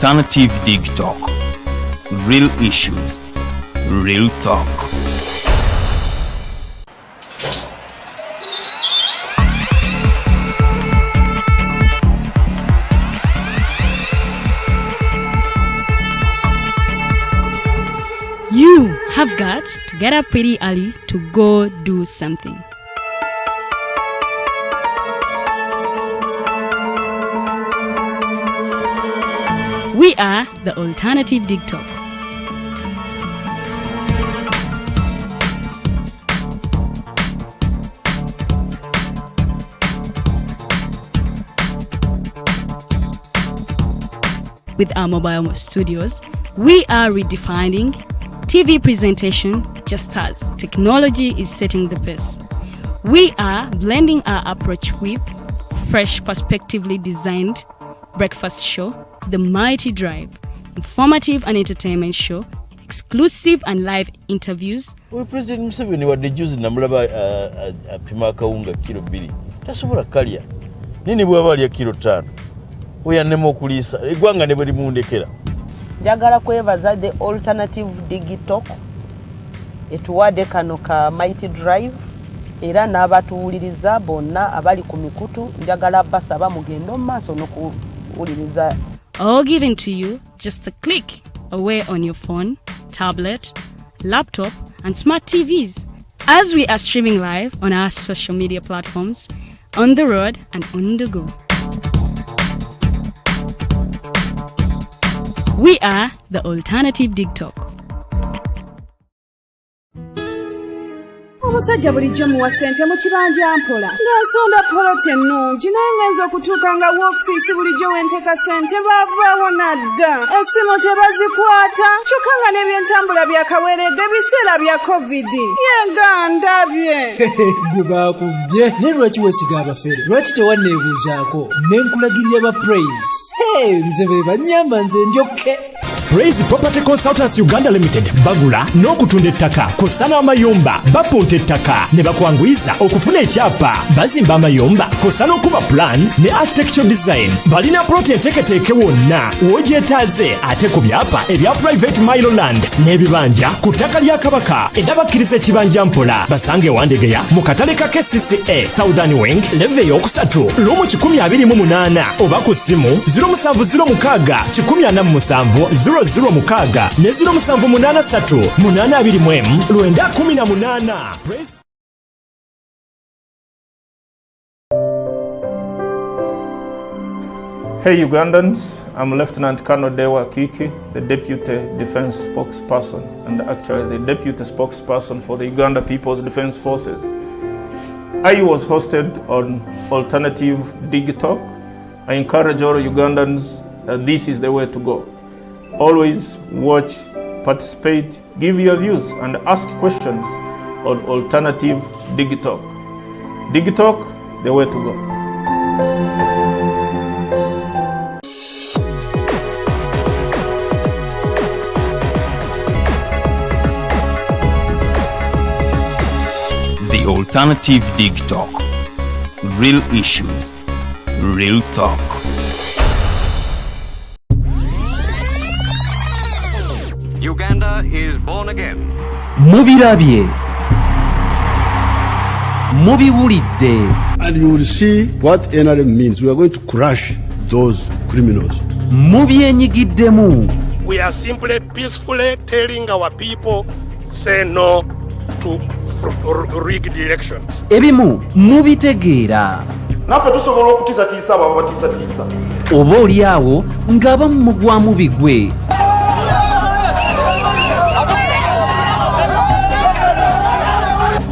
Alternative Dig Talk. Real issues, real talk. You have got to get up pretty early to go do something. We are the Alternative Dig Talk. With our mobile studios, we are redefining TV presentation just as technology is setting the pace. We are blending our approach with fresh, perspectively designed breakfast show, The Mighty Drive, informative and entertainment show, exclusive and live interviews. We President Museveni wadde juzi namulaba apima akawunga kilo 2 tasobola kalya nini bwaba alya kilo 5 oyannema okuliisa eggwanga ne bwe limundekera. Njagala kwebaza the Alternative Dig Talk etuwadde kano ka Mighty Drive era n'abatuwuliriza bonna abali ku mikutu njagala basaba mugendo maaso n'okuwuliriza. All given to you just a click away on your phone, tablet, laptop and smart TVs as we are streaming live on our social media platforms, on the road and on the go. We are the Alternative Dig Talk. Omusajja bulijjo muwa ssente mu kibanja mpola ng'asonda poloti ennungi naye ngenza okutuuka nga woofiisi bulijjo wenteeka ssente baavaawo nadda essimu tebazikwata kyokka nga n'ebyentambula byakaweeredde ebiseera bya kovidi yenga ndabye gwe baakubye naye lwaki weesiga abafere lwaki tewanneebuuzaako ne nkulagirira ba praise nze be bannyamba nze njokke. Praise Property Consultants Uganda Limited bagula n'okutunda ettaka kosa n'amayumba bapunta ettaka ne bakwanguyiza okufuna ekyapa bazimba amayumba kosa n'okuba plan ne architectural design balina plot enteeketeeke wonna w'ogyetaaze ate ku byapa ebya private Miloland n'ebibanja ku ttaka lya Kabaka edabakkiriza ekibanja mpola basange Wandegeya mu katale ka KCCA Southern Wing leve y'okusatu lumu 128 oba ku ssimu 0706 006 ne 0783 823 Hey Ugandans, I'm Lieutenant Colonel Dewa Kiki, the Deputy Defense Spokesperson and actually the Deputy Spokesperson for the Uganda People's Defense Forces. I was hosted on Alternative Dig Talk. I encourage all Ugandans that this is the way to go. Always watch, participate, give your views and ask questions on Alternative Dig Talk. Dig Talk, the way to go. The Alternative Dig Talk. Real issues, real talk. Uganda is born again. Mubirabye. Mubiwulidde. And you will see what NRM means. We are going to crush those criminals. Mubyenyigiddemu. We are simply peacefully telling our people, say no to rigged elections. Ebimu mubitegeera. Naffe tusobola okutiisatiisa abo abatiisatiisa. Oba oli awo ng'abamu mugwamu bigwe.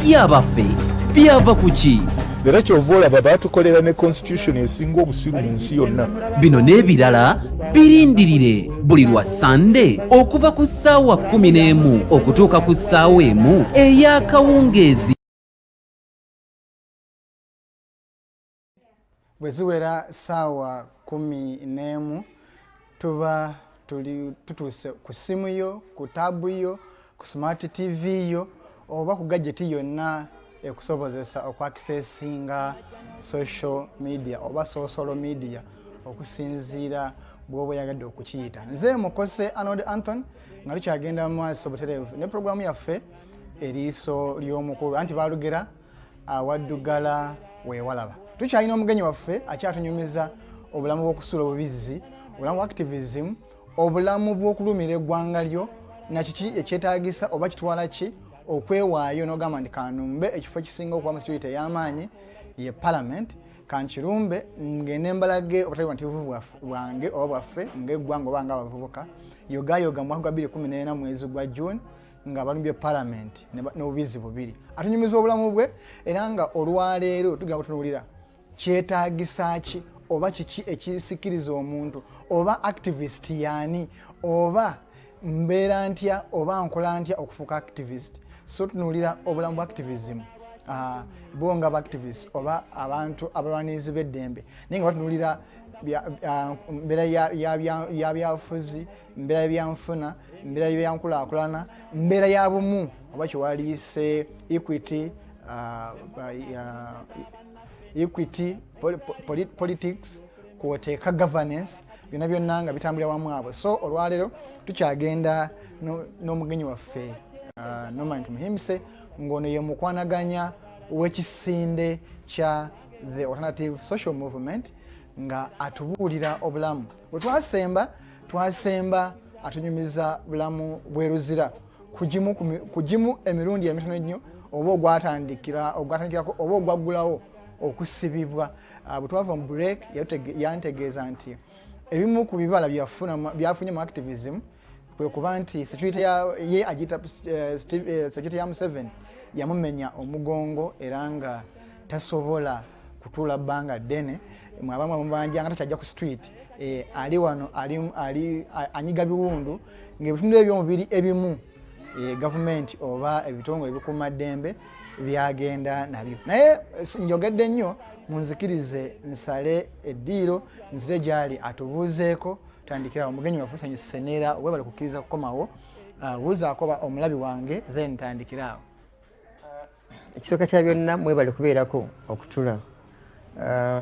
Yabaffe byava kuki era kyova olaba baatukolera ne constitution esinga obusiru mu nsi yonna. Bino n'ebirala birindirire buli lwa Sande okuva ku ssaawa 11 okutuuka ku ssaawa 1 ey'akawungeezi. Bwe ziwera ssaawa 11 tuba tutuuse ku simu yo, ku taabu yo, ku smart TV yo oba ku gadget yonna ekusobozesa okwakisesinga social media oba social media okusinziira bw'oba oyagadde okukiyita. Nze Mukose Arnold Anthony nga tukyagenda mu maaso butereevu ne puroguramu yaffe eriiso ly'omukulu anti baalugera awaddugala weewalaba. Tukyalina omugenyi waffe akyatunyumiza obulamu bw'okusuula obubizzi, obulamu bwa activism, obulamu bw'okulumira eggwanga lyo na kiki ekyetaagisa oba kitwala ki okwewaayo n'ogamba nti kanumbe ekifo ekisinga okuba mu security ey'amaanyi ye palamenti kankirumbe ngende mbalage obutali bwantibvu bwange oba bwaffe ng'eggwanga oba ng'abavubuka yogayoga mu mwaka gwa 2014 mwezi gwa June nga balumbye palamenti n'obubizi bubiri. Atunyumiza obulamu bwe era nga olwaleero tugenda kutunuulira kyetaagisa ki oba kiki ekisikiriza omuntu oba activist yaani oba mbeera ntya oba nkola ntya okufuuka activist. So tunuulira obulamu bwa activism bonga ba activist oba abantu abalwanizi b'eddembe naye nga batunuulira mbeera ya byabufuzi, mbeera y'ebyanfuna, mbeera y'ebyankulaakulana, mbeera ya bumu oba kyewaliise equity politics kwoteeka governance byonna byonna nga bitambulira wamu abo. So olwaleero tukyagenda n'omugenyi waffe Norman Tumuhimbise ng'ono ye mukwanaganya w'ekisinde kya the Alternative Social Movement nga atubuulira obulamu bwe twasemba atunyumiza bulamu bweruzira kugimu emirundi emitono ennyo oba ogwatandikirako oba ogwaggulawo okusibibwa. Bwe twava mu break yantegeeza nti ebimu ku bibala byafunye mu activism kwe kuba nti security ye agita security ya Museveni yamumenya omugongo era nga tasobola kutuula bbanga ddene mwabamu amubanja nga takyajja ku street ali wano ali anyiga biwundu ng'ebitundu ebyomubiri ebimu gavumenti oba ebitongole ebikuuma ddembe byagenda nabyo. Naye njogedde nnyo munzikirize nsale eddiiro nzire gyali atubuuzeeko tandikira omugenyi waffe sanyuse neera oba bali kukkiriza kukomawo buuzaako omulabi wange then tandikiraawo. Ekisooka kya byonna mwebale kubeerako okutula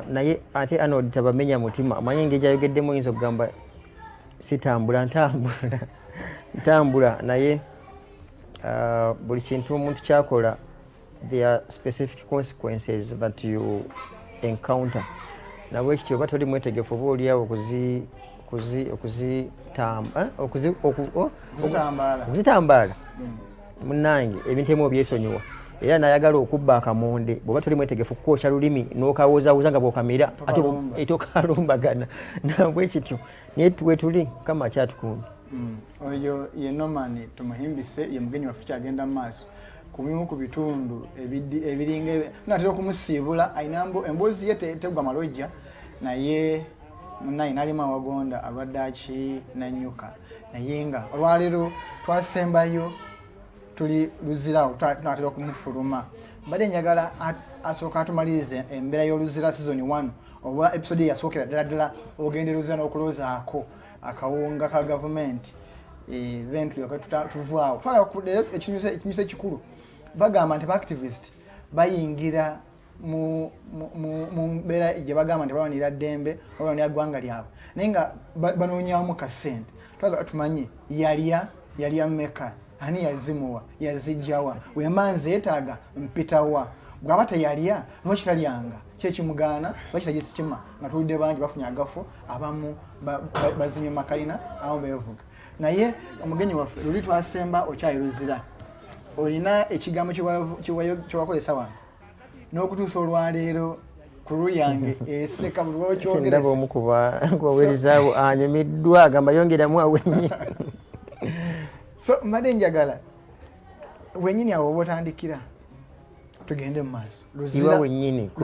naye ate Arnold tabamenya mutima amanyi engeri gyayogeddemu oyinza okugamba sitambula ntambula naye buli kintu omuntu kyakola there are specific consequences that you encounter. Nabwe ekityo oba toli mwetegefu oba oliawo okuzitambaala munnange ebintu emu obyesonyiwa era nayagala okubba akamonde bw'oba toli mwetegefu kukwokya lulimi n'okawoozawooza nga bw'okamira ate tokalumbagana nabwe ekityo naye wetuli kama akyatukumbi. Oyo ye Norman Tumuhimbise ye mugenyi waffe kyagenda mu maaso ku bimu ku bitundu ebiringa natera okumusiibula ayina emboozi ye tegwa malojja naye munayi nalima awagonda alwadde aki nannyuka naye nga olwaleero twasembayo tuli luzirawo tunatera okumufuluma. Mbadde njagala asooka atumalirize embeera y'oluzira season 1 oba episode yasookera ddala ogenda luzira n'okuloozaako akawunga ka gavumenti then tuvaawo twala ekinyusa ekikulu bagamba nti ba-activist bayingira mu mbeera gye bagamba nti balwanira ddembe balwanira ggwanga lyabwe naye nga banoonyamu kasente twagala tumanyi yalya mmeka ani yazimuwa yazijjawa wemanzi yeetaaga mpitawa bw'aba teyalya lwaki talyanga kyekimugaana lwaki tagisikima nga tuludde bangi bafunye agafu abamu bazimye makalina abamu beevuga. Naye omugenyi waffe luli twasemba okyayiruzira olina ekigambo kyewakozesa wano n'okutuusa olwaleero ku luyange eseka buli lwokyogeresa ndaba omu kubaweerezaawo anyumiddwa agamba yongeramu awenyi. So mbadde njagala wennyini awo oba otandikira tugende mu maaso iwa wennyini ku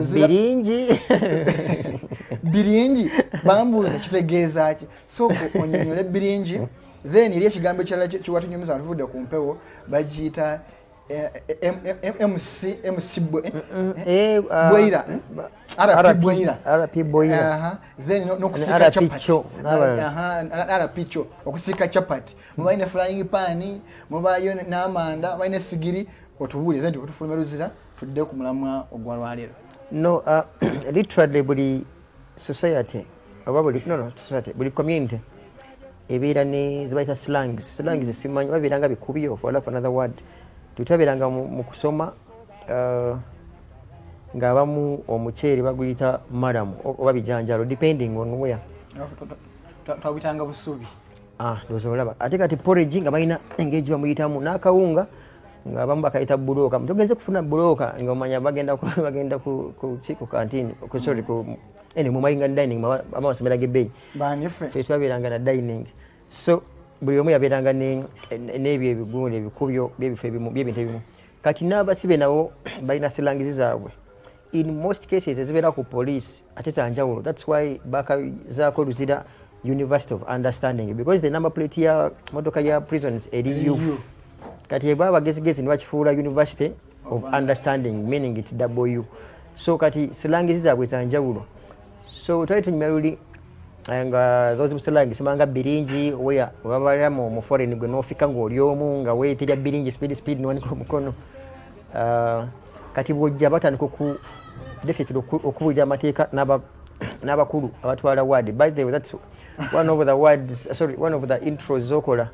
biringi bambuuza kitegeeza ki sooka onyonyole biringi then eri ekigambo ekirala kiwatunyumiza atuvudde ku mpewo bagiyita MC Bweira RP Bweira then nokusika chapati RP cho okusika chapati mubaine flying pan mubayo n'amanda baine sigiri otubuli then tukufuluma luzira tudde ku mulamwa ogwalwalero. No literally buli society oba buli community ebeera ne zibayita slangs simanyi babeeranga bikubyo for lack of another word tutabeeranga mu kusoma ng'abamu omuceere baguyita madamu oba bijanjalo depending on where twabitanga busubi olaba ate kati porridge nga balina engeri bamuyitamu n'akawunga ng'abamu bakayita bulooka mutogenze kufuna bulooka ng'omanya bagenda ku kantini mu malinga dining amasomera g'ebbeeyi fe twabeeranga na dining so buli omu yabeeranga n'ebyo ebigundi ebikubyo byebifo byebintu ebimu kati n'abasibe nabo balina silangizi zaabwe in most cases ezibeera ku poliisi ate zanjawulo that's why bakazaako Luzira University of Understanding because the number plate ya motoka ya prisons eriyo kati eba bagezigezi nibakifuula University of Understanding meaning it W so kati silangizi zaabwe zanjawulo so twali tunyumya luli nga those silangizi simanga biringi where wabala mu foreign gwe n'ofika ng'oli omu nga weeterya biringi speed niwanika omukono kati bwojja batandika definitely okubuulira amateeka n'abakulu abatwala ward by the way that's one of the intros zokola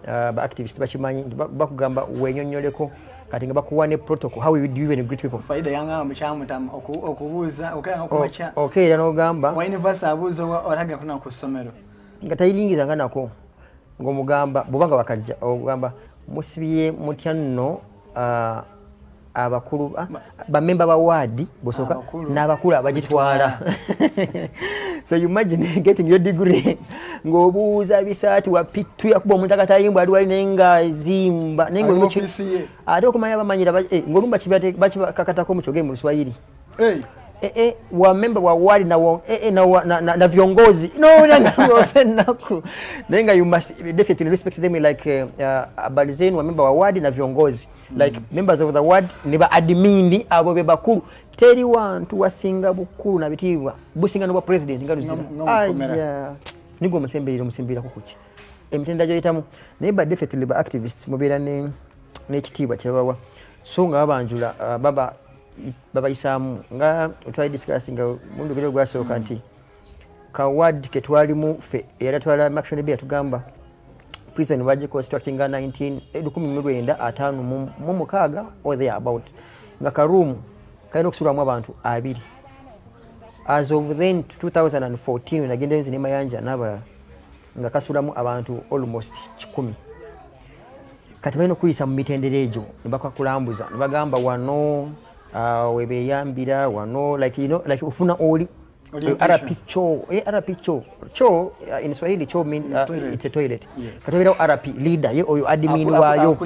ba activists bakimanyi bakugamba wenyonyoleko kati nga bakuwa ne protocol how we do even greet people faida yanga mchamutam okubuuza okumacha okay era n'ogamba wa university abuuza oraga kuna ku ssomero nga tayiringiza nga nako ng'omugamba bubanga bakajja ogamba musibiye mutya nno abakulu bamemba ba ward bosoka n'abakulu abagitwala so you imagine getting your degree ngobuuza bisaati wapitu yakuba omuntu akatayimbwa ali wali nenga zimba nenga omuchi ate okumanya bamanyira ngolumba kibakakatako mu kyoge mu Kiswahili wa member wa ward na viongozi nenga you must definitely respect them like abalizeni wa member wa ward na viongozi like members of the ward niba admin abo be bakulu teri wantu wasinga bukulu na bitibwa businga no president ngaluzira nigo musembera kukuki emitenda jo yitamu neba definitely ba activists mubera ne ekitiibwa kyabawa so nga abanjula baba isamu nga twali discussing mundu gero gwasooka nti ka ward ke twalimu fe era twala action be atugamba prison waje constructing 1995 mu mukaga or there about nga ka room kaino kusulamu abantu abiri as of then 2014 nagenda nzi ne mayanja naba nga kasulamu abantu almost 10 kati balina okuyisa mu mitendera egyo ne bakakulambuza ne bagamba wano webeyambira wano like you know like ufuna oli RP cho in Swahili cho mean it's a toilet katobera RP leader ye oyo admin wayo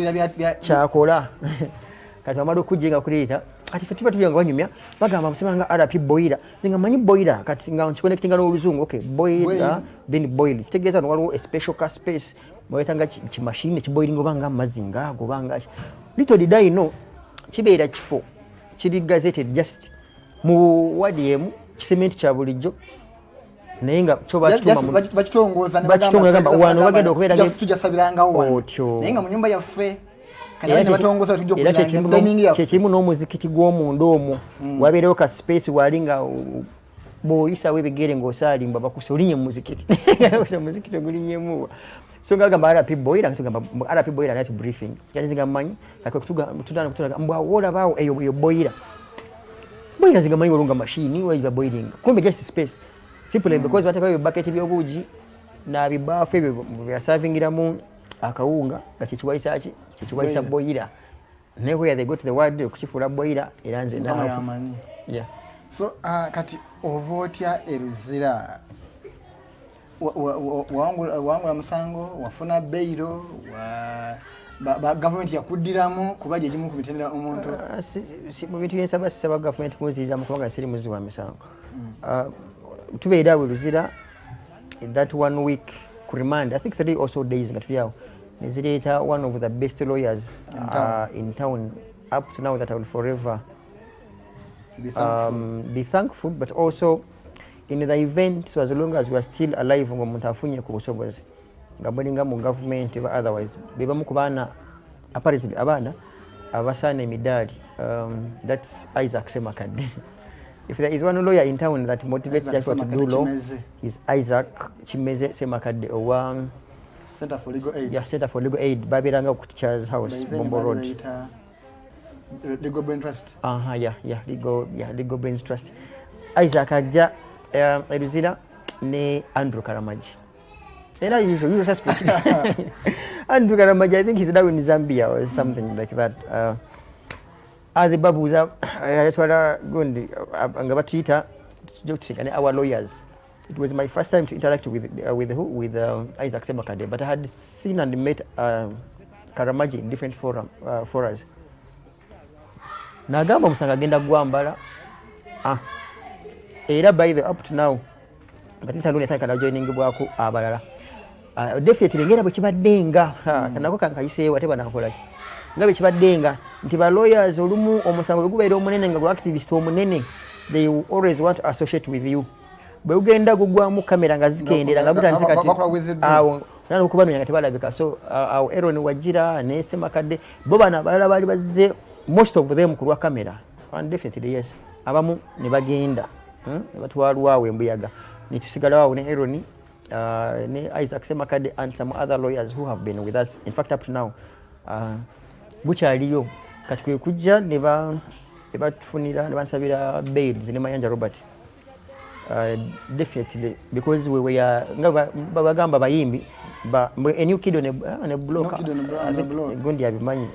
chakola kati amado kujinga kulita ati fetiba tuyanga banyumya bagamba musimanga RP boiler nga manyi boiler kati nga connecting no oluzungu okay boiler then boil tegeza no waliwo a special car space bayitanga chi machine chi boiling obanga mazinga gobanga little did I know kibeera kifo kiri gazetted just mu wadiyemu cement cha bulijjo nayenga choba chuma bachitongoza ne bagamba wano bagenda okubeera just tujasabiranga wano nayenga mu nyumba yaffe kale batongoza tujjo kulanga chechimu no muzikiti gw'omundu omwo wabeerewo ka space walinga boyisa webegere ng'osalimba bakusolinye mu muzikiti muzikiti gulinyemu so ngagamba RP boiler katugamba RP boiler nati briefing yani zingamanyi kakutudana mbwa wola bawo eyo boiler zingamanyi olunga machine wa boiling kumbe just space simply because bataka bucket byobuji na bibafu ebyo bya servingiramu akawunga gachichiwaisa boiler neho ya they go to the ward kuchifula boiler iranze na yeah so kati ovotya eruzira wangula musango wafuna beiro ba government yakudiramu kubaje egimu kubitendera omuntu si mu bintu byensaba government kunziriramu kubanga siri muzi wa misango tubeera Luzira that 1 week ku remand I think 3 also days nga tuyawo nezireta one of the best lawyers in town up to now that I will forever be thankful but also in the event so as long as we are still alive ngomuntu afunye ku busobozi ngaboninga mu government but otherwise beba mukubana apparently abana abasana emidali that's Isaac Semakadde If there is one lawyer in town that motivates Joshua to do law, is Isaac Chimeze Semakadde Owa Center for Legal Aid. Yeah, Center for Legal Aid, Babiranga Teacher's House, Bombo Road. Legal Brain Trust. Legal Brains Trust. Isaac Ajja Eruzira ne Andrew Karamaji. And I usually suspect Andrew Karamaji, I think he's now in Zambia or something like that. The babuza yatwala gundi angaba Twitter and our lawyers. It was my first time to interact with Isaac Semakadde, but I had seen and met Karamaji in different forums. Nagamba musanga agenda gwambala era by the up to now but ntalone taka joining bwako abalala definitely ngera bwe kibaddenga kanako kankayise wate banakola ki ngabe kibaddenga nti ba lawyers olumu omusango gubeera omunene nga activist omunene, they will always want to associate with you. Bwe ugenda gugwamu kamera nga zikendera nga butandise kati awo nalo okubanoonya nga tebalabika. So Aaron Wajira ne Semakadde bo bana balala bali bazze, most of them kulwa kamera, and definitely yes abamu ne bagenda ne batwalwawo embuyaga ne tusigala wawo ne Aaron ne Isaac Semakadde and some other lawyers who have been with us, in fact up to now. Bukyaliyo kati kwe kujja ne batufunira ne bansabira bail zine Mayanja Robert. Definitely because we were bagamba bayimbi ba a new kid on a block gundi abimanyi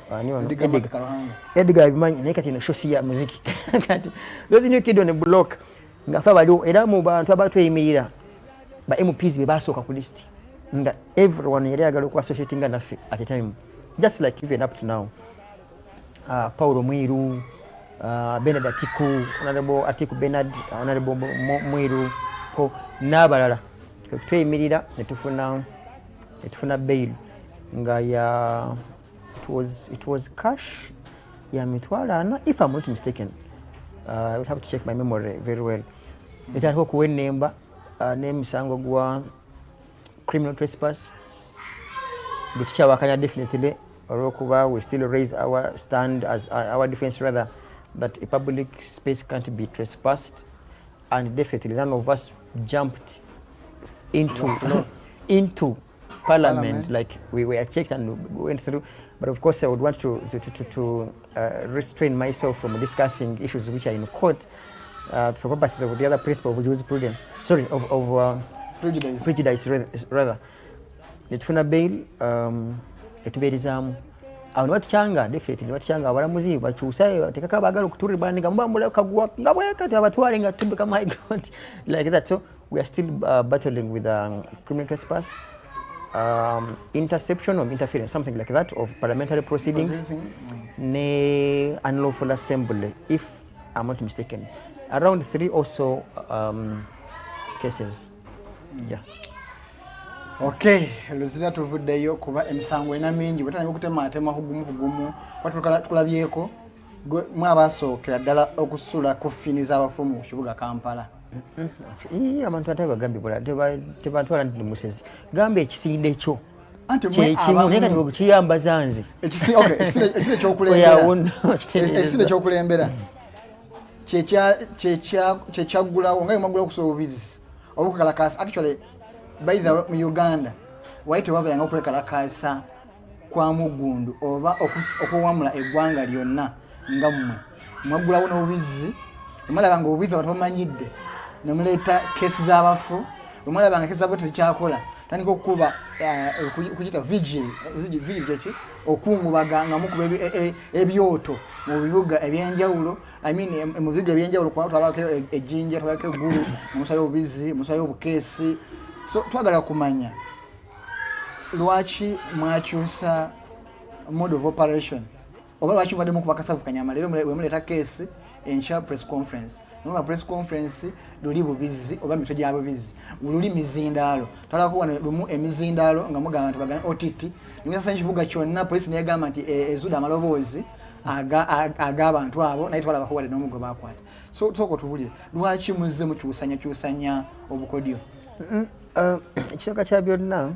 Edgar abimanyi nekati no shosi ya muziki kati those new kid on a block ngafa bali era mu bantu abatweyimirira ba MPs be basoka ku list nga everyone yali agalo ku associating naffe at a time, just like even up to now. Paulo Mwiru, Bernard Atiku, Honorable Atiku Bernard, Honorable Mwiru, po nabalala tweyimirira netufuna bail nga ya it was cash ya mitwala, if I'm not mistaken. I would have to check my memory very well. Netandika okuwenemba n'emisango gwa criminal trespass bwekikyawaakanya definitely olwokuba we still raise our stand as our defense rather that a public space can't be trespassed, and definitely none of us jumped into parliament like we were checked and went through. But of course I would want to restrain myself from discussing issues which are in court for purposes of the other principle of jurisprudence, sorry, of prejudice rather. Netufuna bail etuberizaamu awo nebatukyanga definitely nebatukyanga abalamuzi bakyusa tekaka bagala okuturibandinga mubambula kagwa nga bwekati abatwale nga tubeka my God like that. So we are still battling with criminal trespass, interception or interference, something like that, of parliamentary proceedings, ne unlawful assembly, if I'm not mistaken. Around 3 or so cases. Yeah. Okay, luzira tuvuddeyo kuba emisango ena mingi bwetana okutema hugumu tukulabyeko mwabasookera ddala okusula coffin z'abafumu ku kibuga Kampala. Abantu atabagambye tebantwala ndi musezi gamba ekisinde ekyo kyekimu naye kati bwekiyambaza nze ekisinde ekyokulembera kyekyagulawo nga yemagula okusoba obubizi obukalakaasa. Actually by the way, mu Uganda waite wabanga okwekalakaasa kwa mugundu oba okuwamula eggwanga lyonna nga mmwe mwagulawo n'obubizi mmalabanga obubizi abantu bamanyidde ne muleeta kesi z'abafu, mmalabanga kesi z'abafu tezikyakola tandika okukuba kugita vigil kyeki okungubaga nga mukuba ebyoto mu bibuga ebyenjawulo, mu bibuga ebyenjawulo twalako ejjinja, twalako eggulu, musayo obubizi, musayo obukeesi. So twagala kumanya lwaki mwakyusa mode of operation oba lwaki mubadde mukubakasavu kanyama leero wemuleeta keesi enkya press conference. Noma press conference luli bubizi oba mitwe gya bubizi luli mizindaalo twalako wano lumu emizindaalo nga mugamba nti bagana OTT nimuyasa ekibuga kyonna polisi negamba nti ezuda amaloboozi ag'abantu abo naye twalabako wadde n'omuggo bakwata. So toko tubulire lwaki muzze mukyusanya obukodyo. Ekisooka kya byonna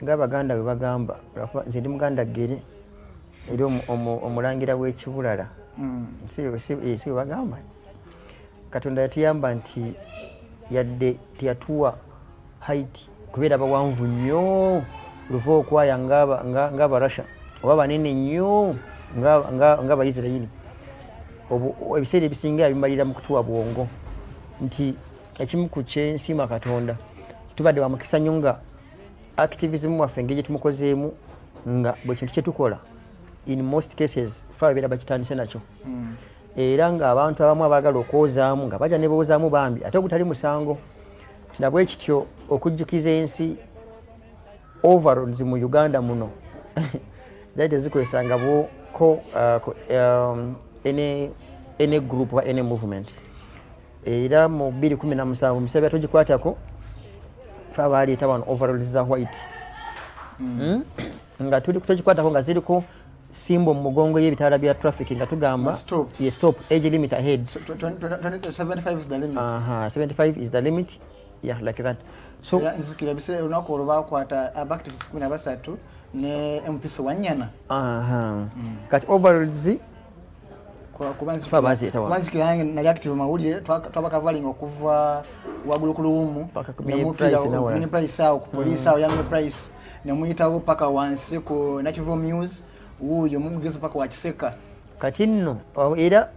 ng'Abaganda bwe bagamba, nze ndi Muganda ggere eri omulangira w'ekibulala si bwe bagamba Katonda yatuyamba nti yadde teyatuwa height kubeera bawanvu nnyo luva okwaya ng'abarasha oba banene nnyo ng'abayisirayiri. Ebiseera ebisinga bimalira mu kutuwa bwongo nti ekimu ku kyensiima Katonda tubadde wa mukisa nnyo nga activism waffe engeri gye tumukozeemu nga buli kintu kye tukola in most cases fe ababeera bakitandise nakyo. Era ng'abantu abamu abaagala okwozaamu nga bajja ne boozaamu bambi ate ogutali musango. Nabwe kityo okujjukiza ensi overalls mu Uganda muno zaali tezikozesanga bwoko any group oba any movement. Era mu 2017 mu biseera tugikwatako fe abaaleeta wano overalls za white nga tuli tugikwatako nga ziriko simbo mu mugongo y'ebitaala bya traffic nga tugamba stop age limit ahead. 75 is the limit. 75 is the limit. Yeah, like that. So nzikira bise unako bakwata abactivists 13 ne MPC wanyana. Kati overalls kubanzi kubanzikira nali active mawulire twabakavalinga okuva wagulukulumu ne price awo ku poliisi awo yange price ne muyitawo paka wansi ku Nakivo News uyo mugezi paka wakiseka. Kati nno era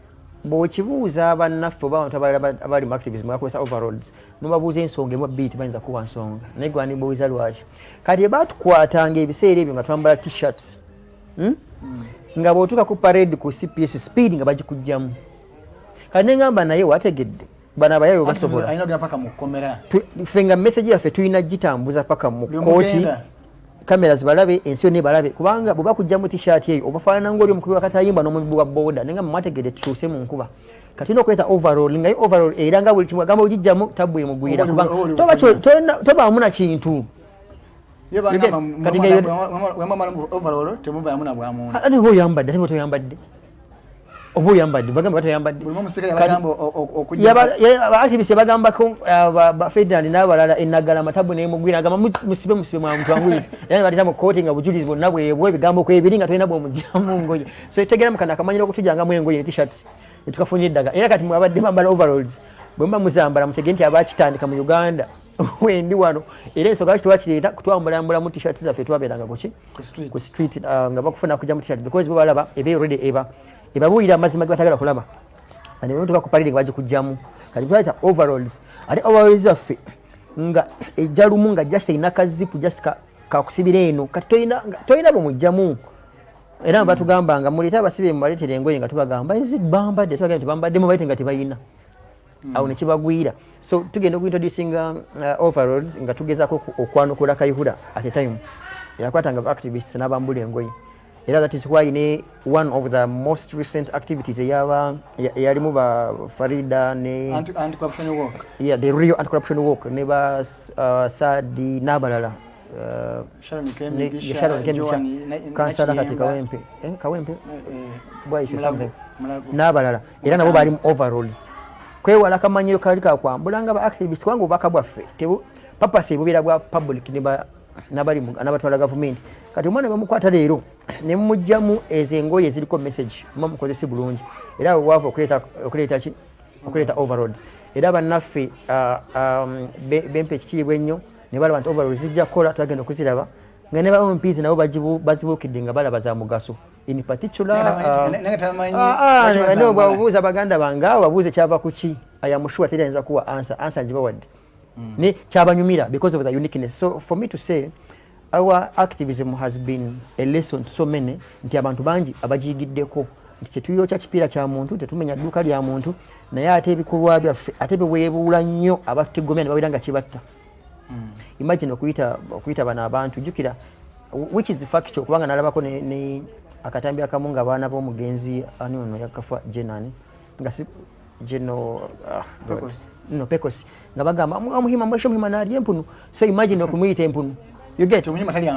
bw'okibuuza bannaffe oba abantu abali mu activism bakozesa overalls nobabuuza ensonga emu bbiri bayinza kuwa nsonga naye gwe wanibuuza lwaki. Kati baatukwatanga ebiseera ebyo nga twambala t-shirts nga bw'otuuka ku parade ku CPS speed nga bagikugjamu. Kati neŋŋamba naye wategedde bano abayayo basobola ffe nga message yaffe tulina gitambuza paka mu kooti kamera zibalabe ensi yonna ebalabe kubanga bwe bakujja mu t-shirt eyo obafaanana ng'oli omukubi wakatayimba n'omubi wa booda naye nga mwategedde tutuuse mu nkuba. Kati olina okuleeta overall nga overall era nga buli kimu agamba ogijjamu tabu emugwira kubanga tobaamu na kintu. Oba oyambadde ate toyambadde oba oyambadde bagamba batoyambadde activist bagambako Ferdinand n'abalala enagala amatabu n'emugwira agamba musibe muntu wanguyize era nebaleta mu kooti nga bujulizi bwonna bwebwe ebigambo kwebiri nga tolina bwomugjamu ngoye. So etegera mukana akamanyira okutujjangamu engoye ne t-shirts ne tukafunira eddaga. Era kati mwabadde bambala overalls bwe muba muzambala mutege nti abakitandika mu Uganda wendi wano era ensonga lwaki tewakireeta kutwambulambula mu t-shirts zaffe twabeeranga ku street nga bakufuna kujja mu t-shirt because bo balaba eba already ebabuulira amazima ge batagala kulaba ane bwemutuka ku parade nga bagikujjamu. Kati twayita overalls ate overalls zaffe nga ejja lumu nga just erina kazipu just kakusibira eno kati tolina bwemujjamu. Era batugamba nga muleete abasibe mubaleetere engoye nga tubagamba bambadde tubagamba tebambadde mubalete nga tebalina awo nekibagwira. So tugenda okuintroducing overalls nga tugezaako okwanukula Kayihura at a time yakwatanga activists n'abambula engoye. Era that is why one of the most recent activities yalimu ba Farida ne anti-corruption work. Yeah, the real anti-corruption work ne ba Sadi n'abalala Sharon Kembi kansala kati Kawempe bwayise something n'abalala era nabo bali mu overalls kwewala kamanyiro kali kakwambula nga ba activists kwangu obubaka bwaffe papasi ebubeera bwa public n'abatwala gavumenti. Kati omwana bamukwata leero ne mumugjamu ezo engoye eziriko message muba mukozesi bulungi era waavu okuleeta overalls. Era bannaffe bempa ekitiibwa ennyo ne balaba nti overalls zijja kukola twagenda okuziraba nga ne ba MPs nabo bazibuukidde nga balaba za mugaso in particular. Bwabuuza baganda bange awo babuuze kyava ku ki ayamushuwa teri ayinza kuwa answer ngibawadde ne kyabanyumira because of the uniqueness. So for me to say our activism has been a lesson to so many nti abantu bangi abajigiddeko nti tetuyokya kipiira kya muntu tetumenya dduuka lya muntu naye ate ebikolwa byaffe ate beweebuula nnyo abatigomya ne bawira nga kibatta. Imagine okuyita bano abantu jjukira which is factual kubanga nalabako ne akatambi akamu nga abaana b'omugenzi ani ono yakafa jenani nga si jeno Pekosi nga bagamba omuhima mwesho muhima nali empunu. So imagine okumuyita empunu you get omuhima tali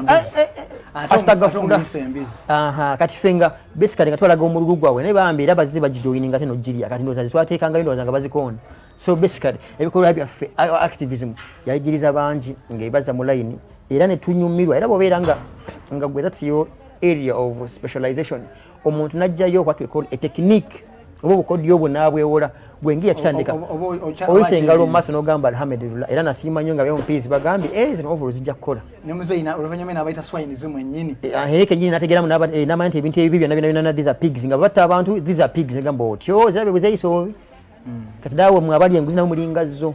astagfirullah. Kati fenga basically nga twalaga omululu gwawe ne bambi era baziba gijoininga teno jiria kati ndoza zitwateekanga ndoza nga bazikona. So basically ebikolwa byaffe activism yayigiriza bangi ng'ebaza mu line era ne tunyumirwa era bw'obeera nga gwe that's your area of specialization omuntu najjayo what we call a technique oba obukodyo obwo naabwewola gwengiya kitandika oyisa engalo mu maaso n'ogamba alhamdulillah era nasiima nnyo nga byomumpiizi bagambye zino ovolo zijja kukola ne muzeyi oluvannyuma n'abayita swine mwennyini kenyini nategeramu n'amanya nti ebintu ebyo byonna byonna these are pigs nga batta abantu these are pigs negamba otyo zirabe bwe zeyisa obi kati daawe mwe abali enguzi nabo mulinga zo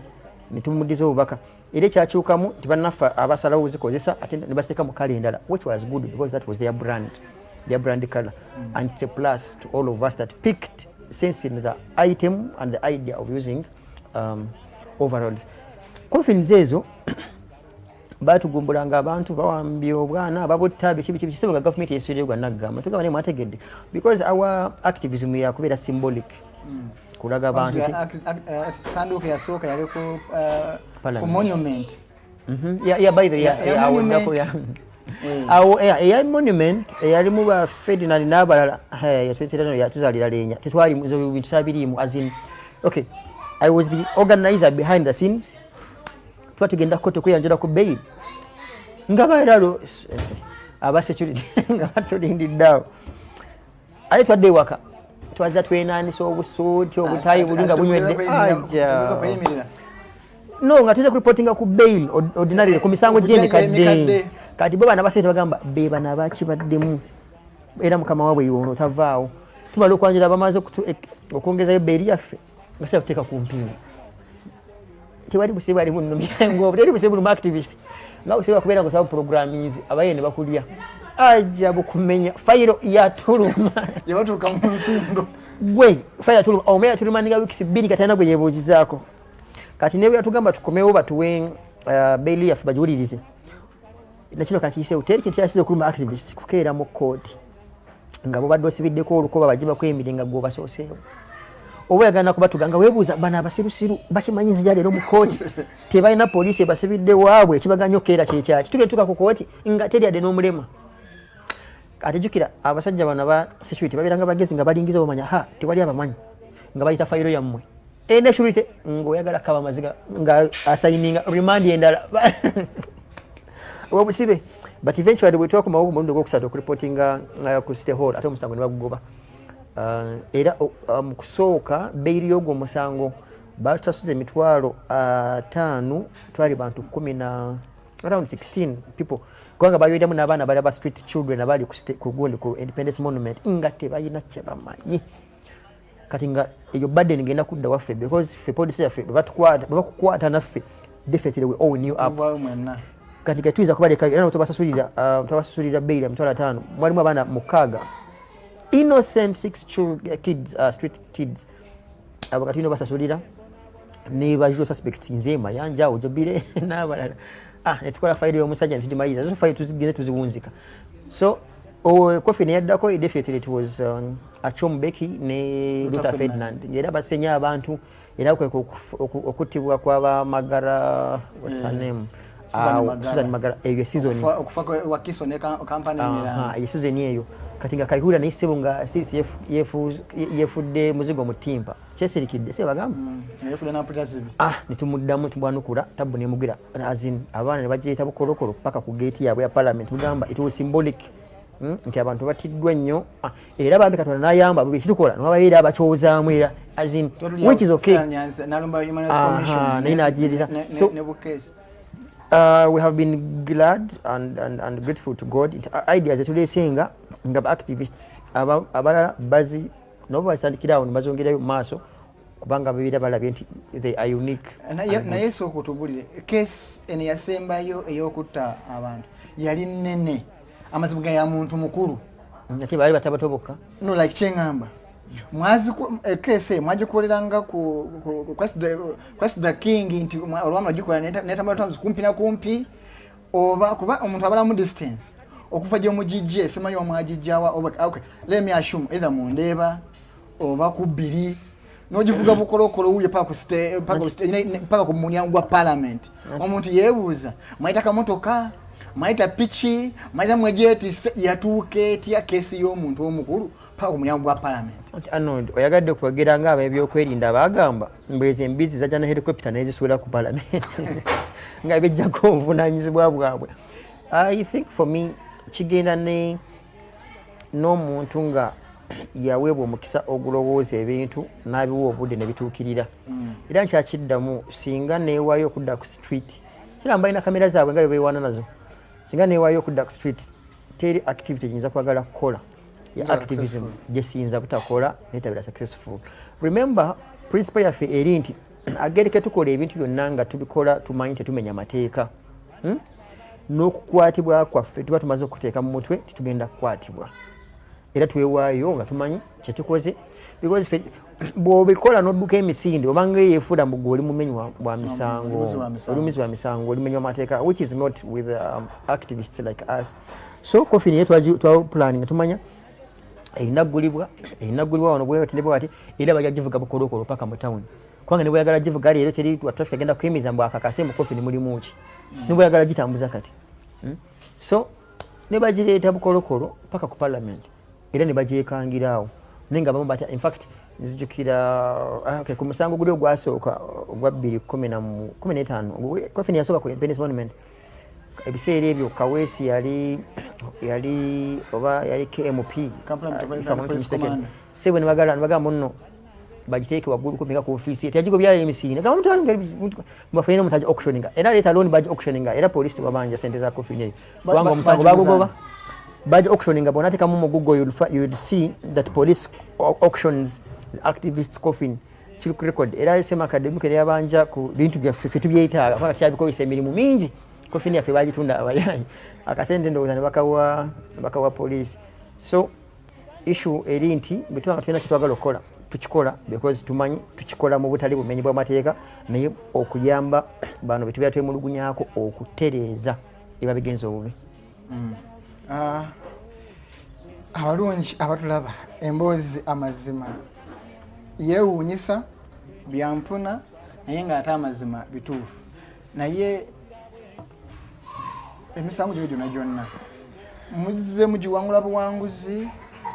ne tumuddiza obubaka era ekyakyukamu nti bannaffe abasalawo zikozesa ate ne basiteeka mu kala endala which was good because that was their brand color and it's a plus to all of us that picked sense in the item and the idea of using overalls. Coffins ezo batugumbulanga abantu bawambye obwana ababutta bikibi kisoboka government yesire gwa nagamba tugaba ne mwategedde because our activism ya kubeera symbolic kulaga abantu sanduuke yasooka yali ku monument by the eya monument eyalimu ba Ferdinand n'abalala yatweterano yatuzalira leenya tetwali nzo bintu sabirimu azin okay I was the organizer behind the scenes twatugenda kote kuyanjira ku bail nga bayiralo aba security nga batulindiddawo ale twadde waka twaza twenaanisa obusooti obutayi bulinga bunywedde no nga tuze kureportinga ku bail ordinary ku misango gy'emikadde kati bo bana basente bagamba be bana bakibaddemu era mukama waabwe yono tavaawo tumala okwanjira bamaze okwongezayo bail yaffe nga saba kuteeka ku mpingo tewali busibu ali muno myango tewali busibu mu activist nga busibu kubeera ngo tabu programs abaye ne bakulya ajja bukumenya fayiro yatuluma yabatuuka mu nsindo gwe fayiro yatuluma omeya tuluma ninga wiki 2 katana gwe yebuuzizaako kati ne yatugamba tukomewo batuwe bail yaffe bajiwulirize nakino kantiyise hoteli kintu yasize okuluma activist kukeera mu court nga bo badde osibiddeko olukoba bajiba kwemiringa gwo basooseewo oba yagana kuba tuganga webuuza bana abasirusiru bakimanyi nzija leero mu kooti tebalina poliisi ebasibidde waabwe ekibaganya okeera kyekyaki tugetuka ku kooti nga teri adde n'omulema ate jjukira abasajja bano ba security babeeranga bagezi nga balingiza bamanya tewali abamanyi nga bayita fayiro yammwe ene security ng'oyagala kaba amaziga nga asayininga remand endala obusibe but eventually bwe twakomawo omulundi ogwokusatu okureportinga ku city hall ate omusango ne bagugoba era mu kusooka bail y'ogwo omusango batusasuza emitwalo 5 twali bantu 10 na around 16 people kubanga bayoyiramu n'abaana bali aba street children abali ku gundi ku Independence Monument nga tebalina kye bamanyi kati nga eyo burden ngenda kudda waffe because ffe poliisi yaffe bakukwata naffe definitely we all knew up kati gatuiza kubaleka era tubasasulira bail ya mitwalo 5 mwalimu abaana 6 innocent 6 kids street kids abo kati basasulira ne bajuo suspects nzema yanja ojobire n'abalala etukola file y'omusajja ntujimaliza zo file tuzigeze tuziwunzika so coffin yaddako definitely it was Achombeki ne Luther Ferdinand era basenya abantu era kwe okutibwa kwaba Magara what's her name Susan Magara eyo season okufa kwa kiso ne kampani miranda eyo season eyo kati nga kayihura ne isebo nga CCF yefudde muzigo mutimpa kyesirikidde se bagamba yefudde na protasive nitumuddamu tubwanukula tabu ne mugira azin abaana ne bajeeta bukolokolo paka ku gate yabwe ya parliament mugamba it was symbolic nti abantu batiddwa nnyo era bambi Katonda n'ayamba buli kitukola n'ababeera abakyozaamu era azin which is okay nalumba human rights commission n'inagirira so we have been glad and grateful to God ideas etuleesenga nga activists abalala bazi nobo basandikirawo nebazongerayo maaso kubanga babira balabye nti they are unique naye sooka otubulire case eno yasembayo ey'okutta abantu yali nnene amazibu ga ya muntu mukulu ate baali batabatoboka no like kyengamba mwazi case mwagikoleranga ku quest the king nti olwama gikola netambatamzi kumpi na kumpi oba kuba omuntu abala mu distance okufa gye mugijje simanyi wamwagijjawa okay let me assume either mundeba oba ku bbiri nogivuga bukolokolo uye paka ku mulyango gwa parliament omuntu yeebuuza mwayita kamotoka mwayita piki mwayita mwejeti yatuuke etya kesi y'omuntu omukulu paka ku mulyango gwa parliament Arnold oyagadde kwogera nga ab'ebyokwerinda bagamba mbwezi embizi zajja na helicopter nezisuula ku parliament nga bijjako obuvunaanyizibwa bwabwe I think for me kigenda n'omuntu nga yaweebwa omukisa ogulowooza ebintu n'abiwa obudde ne bituukirira era nkyakiddamu singa neewaayo okudda ku street kiramba balina kamera zaabwe nga bwe beewaana nazo singa neewaayo okudda ku street teri activity gyinza kwagala kukola ya activism gye siyinza butakola neetabira successful. Remember principle yaffe eri nti agereke tukola ebintu byonna nga tubikola tumanyi tetumenya mateeka n'okukwatibwa kwaffe tuba tumaze okuteeka mu mutwe titugenda kukwatibwa era tuwewaayo nga tumanyi kyetukoze because bw'obikola n'odduka emisinde obanga yeefuula mbu gwe oli mumenyi wa misango olumizi wa misango olimenywa amateeka which is not with activists like us. So coffin ye twapulaninga tumanya einaggulibwa wano bweti ne bwati era bajja givuga bukolokolo paka mu town kubanga ne bweyagala givuga leero teri traffic agenda kuyimiza mbu akakase mu coffin mulimu ki ne bweyagala gitambuza kati so ne bagireeta bukolokolo paka ku parliament era ne bagyekangiraawo nenga bamu bata in fact nzijukira ku musango guli ogwasooka ogwa 2015 coffin yasooka ku Independence Monument ebiseera ebyo Kaweesi yali oba yali KMP sebo ne bagamba muno bagiteeke waggulu kupinga ku ofiisi teyagigo bya emisini kama mtu mufanyina mutaja auctioning era leta loan budget auctioning era police babanja sente za coffin eyo wanga omusango bagogoba budget auctioning bonate kama mu Google you'd see that police auctions activists coffin chiru record era sema academic yabanja ku bintu bya fitu byeyita kwa kyabikoyisa emirimu mingi coffin yafe bagitunda abayayi akasente ndoza ne bakawa police. So issue eri nti bitwanga tuna kitwagala okola tukikola because tumanyi tukikola mu butali bumenyi bwa mateeka naye okuyamba bano bitu byatwe mulugunyako okutereeza ebabigenza obubi. Abalungi abatulaba emboozi amazima yeewuunyisa byampuna naye nga ate amazima bituufu naye emisango gyonna gyonna muzze mugiwangula buwanguzi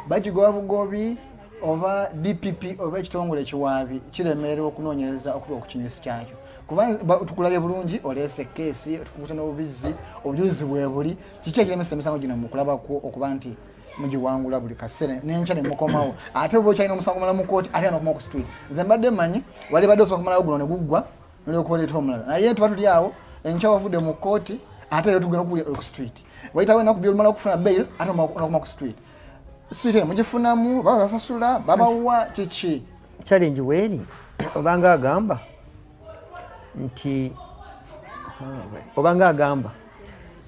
bagigoba bugobi oba DPP oba ekitongole kiwaabi kiremerera okunoonyereza okutuuka ku kinyusi kyakyo kuba tukulabye bulungi oleese keesi tukukuta n'obubizi obujulizi bwe buli kiki ekiremesa emisango gino mukulabako okuba nti mugiwangula buli kaseera n'enkya ne mukomawo ate oba okyalina omusango omulala mu kooti ate n'okoma ku street nze mbadde mmanyi wali badde osooka kumalawo guno ne guggwa nolyokuoleeta omulala naye tuba tuli awo enkya wavudde mu kooti ate era tugenda okubulya ku street wayitawo enaku byolumala okufuna bail ate n'okoma ku street street mugifunamu babasasula babawa kiki challenge weeri obanga agamba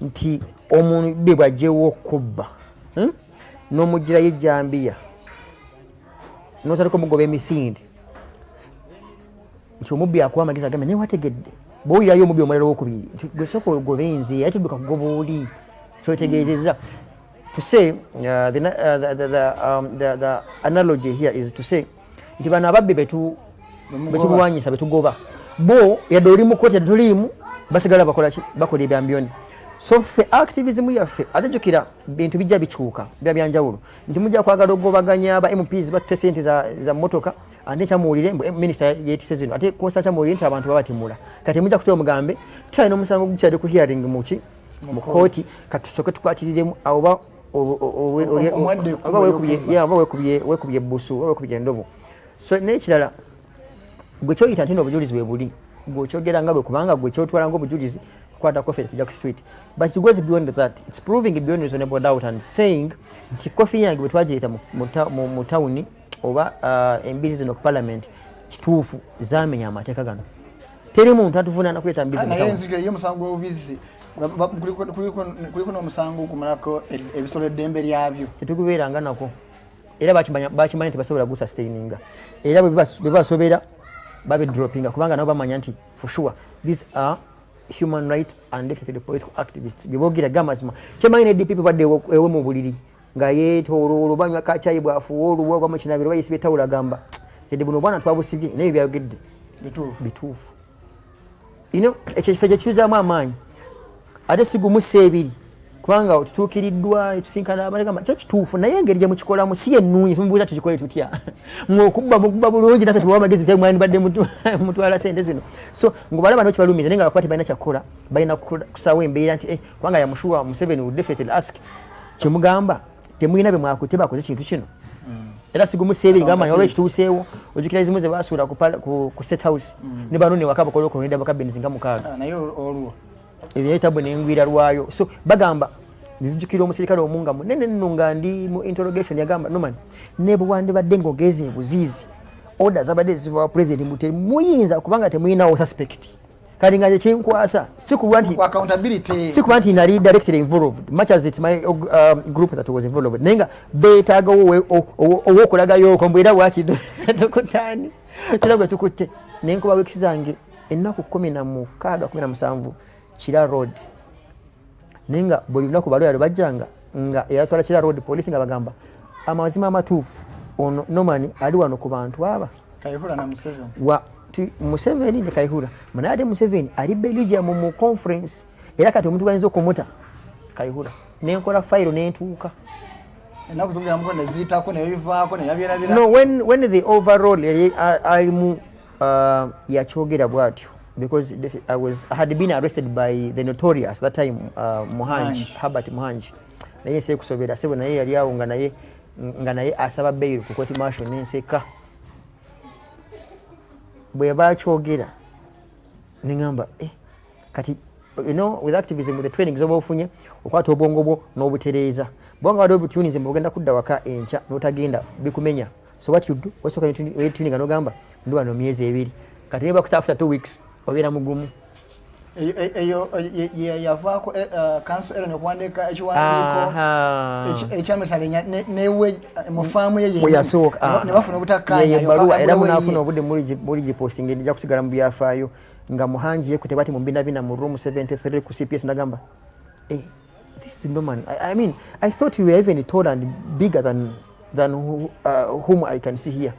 nti omuntu bwe bwajjewo okubba n'omugirayo ejjambiya n'otaleko mugoba emisinde nti omubbi akuwa amagezi agambe naye wategedde bw'owulirayo omubbi omulala owokubiri nti gwe sooka ogobe nze ate tudduka kugoba oli kyotegeezezza. To say the analogy here is to say nti bano ababbi betulwanyisa betugoba bo yadde oli mu kooti tuliimu basigala bakola ebyambyoni. So fe activism yaffe ate jjukira bintu bijja bikyuka biba byanjawulo nti mujja kwagala okugobaganya aba MPs batte sente za mmotoka ate kyamuwulire minisita yeetise zino ate kosa kyamuwulire nti abantu babatimula kati mujja kutya omugambe tulina omusango gukyali ku hearing mu kooti katusooke tukwatiriremu oba wekubye ebbusu oba wekubye endobo. So n'ekirala gwe kyoyita nti n'obujulizi bwe buli gwe kyogera nga bwe kubanga gwe kyotwala ng'obujulizi kwata coffin kujja ku street but it goes beyond that. It's proving beyond reasonable doubt and saying nti coffin yange bwe twagireeta mu tawuni oba embizi zino ku parliament kituufu zaamenya amateeka gano teri muntu atuvunaana kuleeta mbizi mu tawuni. Naye omusango gw'obubizi kuliko n'omusango okumalako ebisolo eddembe lyabyo tetugubeeranga nako era bakimanyi nti basobola gusustaininga era bwe basobera babidroppinga kubanga nabo bamanya nti for sure these are human rights and definitely political activists bibogera gamazima kyemanyi ne DPP badde ewe mu buliri nga yeetooloola banywa kacyayi bwafuwa oluwa oba mukinabiro bayisibye tawula gamba tedde buno obwana twabusibye naye byayogedde bituufu ekyo kifo gye kikyuzaamu amaanyi ate sigumusa ebiri kubanga tutuukiriddwa tusinkana abalagamba kyekituufu naye engeri gye mukikolamu si yennuunyi tumubuuza tukikole tutya ng'okubba mukubba bulungi naffe tubawa amagezi kyamwani badde mutwala sente zino. So ng'obalaba nabo kibalumiza naye nga bakwate balina kyakukola balina kusaawo embeera nti kubanga yamushuwa Museveni would definitely ask kyemugamba temulina bye mwakutte bakoze kintu kino era sigumuseebiri ngamba olwo ekituuseewo ojjukira ezimu ze baasuula ku set house ne bano ne wakaba koloko ne bakabins nga mukaaga naye olwo ezo yetabwe n'engwira lwayo so bagamba nzijjukira omusirikale omunga munene nno nga ndi mu interrogation yagamba noman ne bwandi badde ng'ogeze buziizi orders abadde ziva president muteri muyinza kubanga temuyinawo suspect kali nga kyenkwasa sikuba nti nali directly involved much as it's my group that was involved nenga beetaaga owokulagayo ko mbwira bwakido tukutani kiragwe tukutte nenkuba weeks zange ennaku 16 17 Kira road nenga buli lunaku balo bajjanga nga eyatwala Kira road police nga bagamba amazima amatuufu ono nomani ali wano ku bantu aba Kayihura na Museveni wa Museveni ne Kayihura manade Museveni ali Belgium mu conference era kati omuntu gwanzo kumuta Kayihura nenkola file nentuuka enakuzungira mukonde zitako ne bivaako ne yabyera no when the overall alimu yakyogera bwatyo because I had been arrested by the notorious that time Herbert Muhanji naye se kusobera sebo naye yali awo nga naye asaba bail ku court martial nenseka bwe bakyogera ningamba kati with activism with the training zoba ofunye okwata obwongo bwo n'obutereeza bwanga wali obutunize mbugenda kudda waka encha n'otagenda bikumenya so what you do osoka tuninga n'ogamba ndi wano myezi 2 kati neba kuta after 2 weeks obeera mugumu eyo yavaako council ero nokuwandiika ekiwandiiko ekyamitale newe mufaamu yeyasooka ne bafuna obutakkaanya ebbaluwa era munaafuna obudde muli giposting ejja kusigala mu byafaayo nga Muhanji yekute bati mu mbinabina mu room 73 ku CPS nagamba this is no man I mean I thought you were even taller and bigger than whom I can see here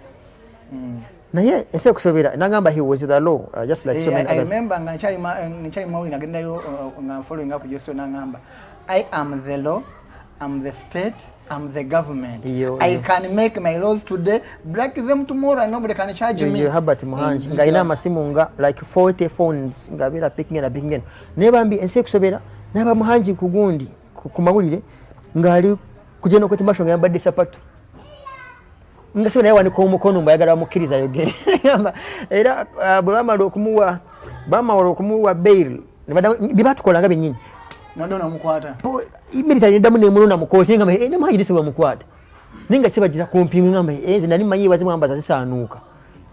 naye ese kusobera nagamba he was the law just like so many others. I remember nchali mauli nagendayo nga following up just nagamba I am the law, I'm the state, I'm the government. I can make my laws today, break them tomorrow and nobody can charge me. You Herbert Muhanji nga ina masimu nga like 40 phones nga bera picking and nebambi ense kusobera naba Muhanji kugundi kumagulire nga ali kujeno kweti masho nga badde sapatu ngase naye wani ko mukono mbayagala mukiriza yogere era bwe bamala okumuwa bail bibatukola nga benyini nadona mukwata military ndamu ne mulona mukoti nga ne mahirisi wa mukwata ninga sebagira kompimwe nga enze nali manyi wazimu ambaza zisaanuka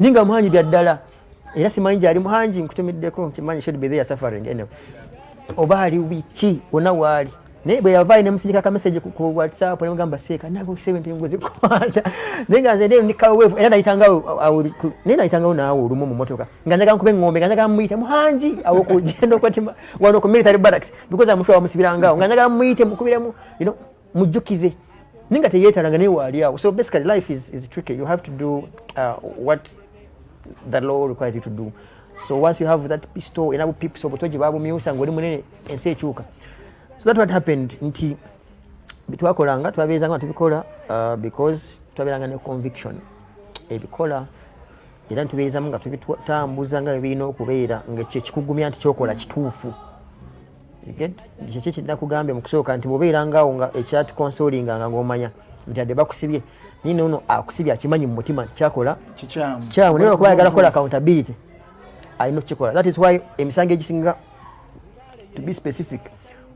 ninga Muhanji byaddala era simanyi ali Muhanji nkutumiddeko kimanyi should be there suffering anyway obali wiki ona wali ne bwe yavaine musindika ka message ku WhatsApp ne ngamba seka nabo 70 ngozi kwata ninga zede ni ka wave era naitanga nawo olumo mu motoka nganjaga nkube ngombe nganjaga muite Muhanji awo kugendo kwati wano ku military barracks because amusho amusibiranga nganjaga muite mukubiremu mujukize ninga teyetalanga ne wali awo so basically life is tricky you have to do what the law requires you to do so once you have that pistol enabo pips obotoji babu miusa ngoli munene ense echuka. So that's what happened nti bitwakolanga twabezanga tubikola because twabelanga ne conviction ebikola era ntubeza nga tubitambuza nga ebirina okubeera ng'ekyo kikugumya nti kyokola kituufu kiki nakugambe mu kusooka nti bwobeera ngaawo nga ekyatu consolinga nga ng'omanya nti adde bakusibye nino ono akusibye akimanyi mu mutima nti kyakola kikyamu naye okuba ayagala kukola accountability alina okukikola that is why emisango egisinga to be specific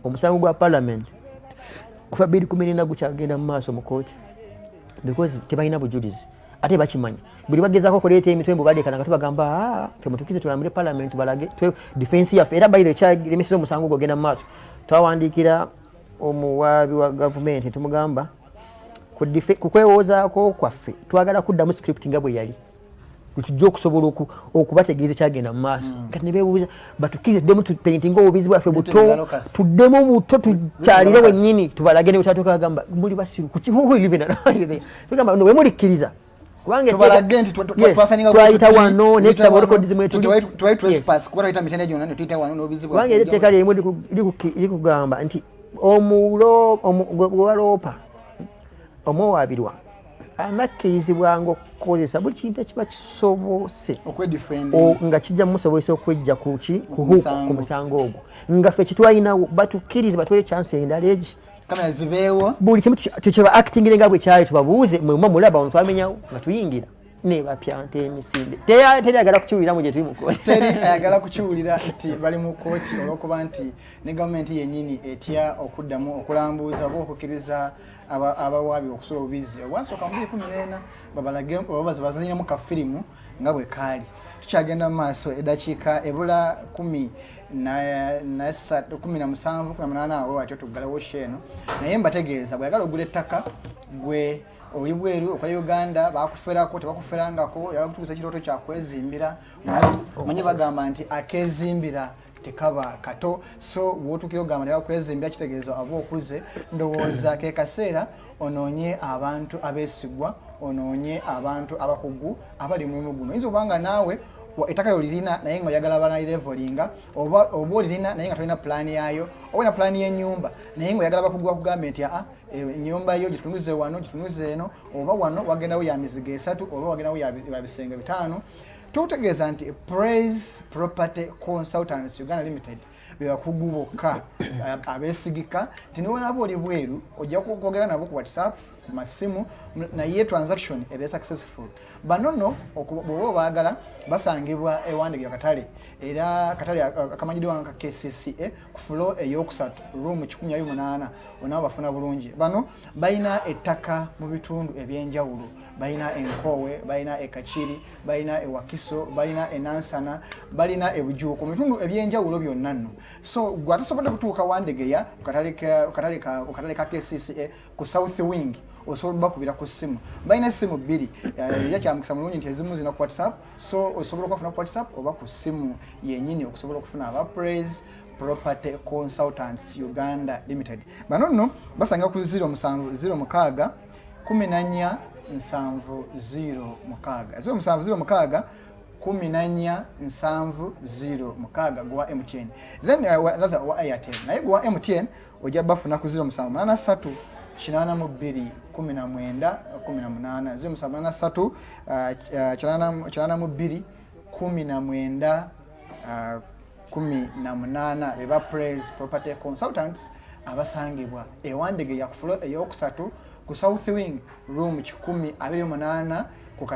omusango gwa parliament kufa 2014 gukyagenda mu maaso mu kooti because tebalina bujulizi ate bakimanyi buli bagezaako okuleeta emitwe badekana nga tubagamba temutukize tulambule parliament balage defense yaffe era by the child lemesiza omusango gwogenda mu maaso twawandiikira omuwaabi wa gavumenti tumugamba ku kwewoozaako kwaffe twagala kuddamu script nga bwe yali tujja okusobola okubategeeza kyagenda mu maaso kati ne beebuuza batukize tuddemu tupaintinga obubizi bwaffe buto tuddemu buto tukyalire wennyini tubalage ne butatuuka bagamba muli basiru kugamba bwe mulikkiriza kubanga twayita wano nekitabo rekodi zimwe kubanga era etteeka lyerimu likugamba nti gwewaloopa omwowaabirwa anakkirizibwanga okukozesa buli kintu ekiba kisobose nga kijja musobozesa okwejja ku musango ogwo nga ffe kitwalinawo batukkirize batwele chance endala egi kamera zibeewo buli kimu tukyeba acting nga bwe kyali tubabuuze mwemba mulaba ono twamenyawo nga tuyingira ne bapyanta emisinde teyagala kukiwuliramu gye tuli mu kooti teri ayagala kukiwulira nti bali mu kooti olwokuba nti ne gavumenti yennyini etya okuddamu okulambuuza oba okukkiriza abawaabi okusula obubizi obwasooka mu 2014 babazanyiramu kafirimu nga bwe kaali tukyagenda mu maaso eddakiika ebula 17 awo watyo tuggalawo sheeno naye mbategeeza bweyagala ogula ettaka gwe oli bweru okola Uganda bakuferako tebakuferangako yakutuusa ekirooto kyakwezimbira manye bagamba nti akezimbira tekaba kato so bwotuukira ogamba nti bakwezimbira kitegeeza ava okuze ndowooza ke kaseera onoonye abantu abeesigwa onoonye abantu abakugu abali mu guno oyinza obanga naawe ettaka olirina naye nga oyagala banalilevelinga oba olirina naye nga tolina pulaani yaayo oba olina pulaani y'ennyumba naye nga oyagala bakugu bakugambe nti ennyumba yo gitunuze wano gitunuze eno oba wano wagendawo ya mizigo 3 oba wagendawo ya bisenge 5 tutegeeza nti Praise Property Consultants Uganda Limited bebakugu bokka abeesigika nti niwonaba oli bweru ojja kwogera nabo ku WhatsApp ku masimu naye transaction ebe successful banono bwoba baagala basangibwa ewandege akatale era katale akamanyiddwa nga KCCA ku floor eyokusatu room 128 onabo bafuna bulungi bano balina ettaka mu bitundu ebyenjawulo balina enkowe balina ekachiri balina ewakiso balina enansana balina ebujuuko mu bitundu ebyenjawulo byonna nno so gwatasobodde kutuuka wandegeya katale ka KCCA ku South Wing osobola bakubira ku simu balina simu 2 ya kyamukisa mulungi nti ezimu zina ku WhatsApp so osobola okufuna ku WhatsApp oba ku simu yennyini okusobola okufuna aba Praise Property Consultants Uganda Limited bano nno basanga ku 076 14 706 076 14 706 gwa MTN then another wa Airtel naye gwa MTN ojja bafuna ku 073 82 19 18 073 19 18 beba Praise Property Consultants abasangibwa ewandege ya kufulo eyokusatu ku South Wing room 128 ku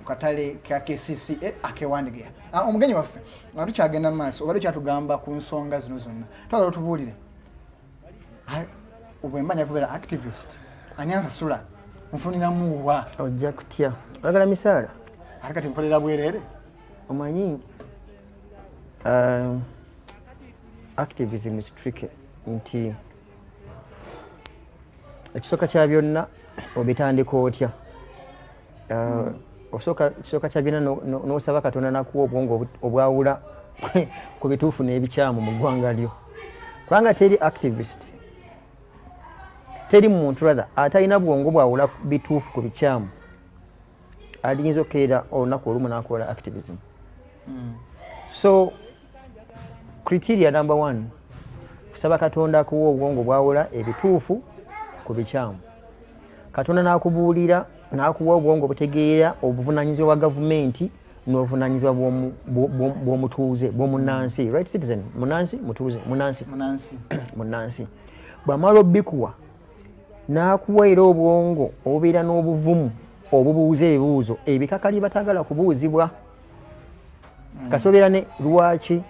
katale ka KCCA akewandege omugenyi waffe tukyagenda mu maaso oba kyatugamba ku nsonga zino zonna twagala tubuulire obwembanya kubeera activist anyanza sula nfuniramu wa ojja kutya oyagala misaala ate kati nkolera bwereere omanyi activism is tricky nti ekisooka kya byonna obitandika otya ekisooka kya byonna n'osaba Katonda nakuwa obwongo obwawula ku bituufu n'ebikyamu mu ggwanga lyo kubanga teri activist teri muntu rather atalina bwongo bwawula bituufu ku bikyamu alinza okkeera olunaku olumu n'akola activism so criteria number 1 kusaba Katonda akuwa obwongo bwawula ebituufu ku bikyamu Katonda n'akubuulira n'akuwa obwongo butegeera obuvunaanyizibwa bwa gavumenti n'obuvunaanyizibwa bw'omutuuze bw'omunnansi right citizen munnansi mutuuze munnansi bw'amala obbikuwa n'akuwa era obwongo obubeera n'obuvumu obubuuza ebibuuzo ebikakali batagala kubuuzibwa kasobeera ne lwaki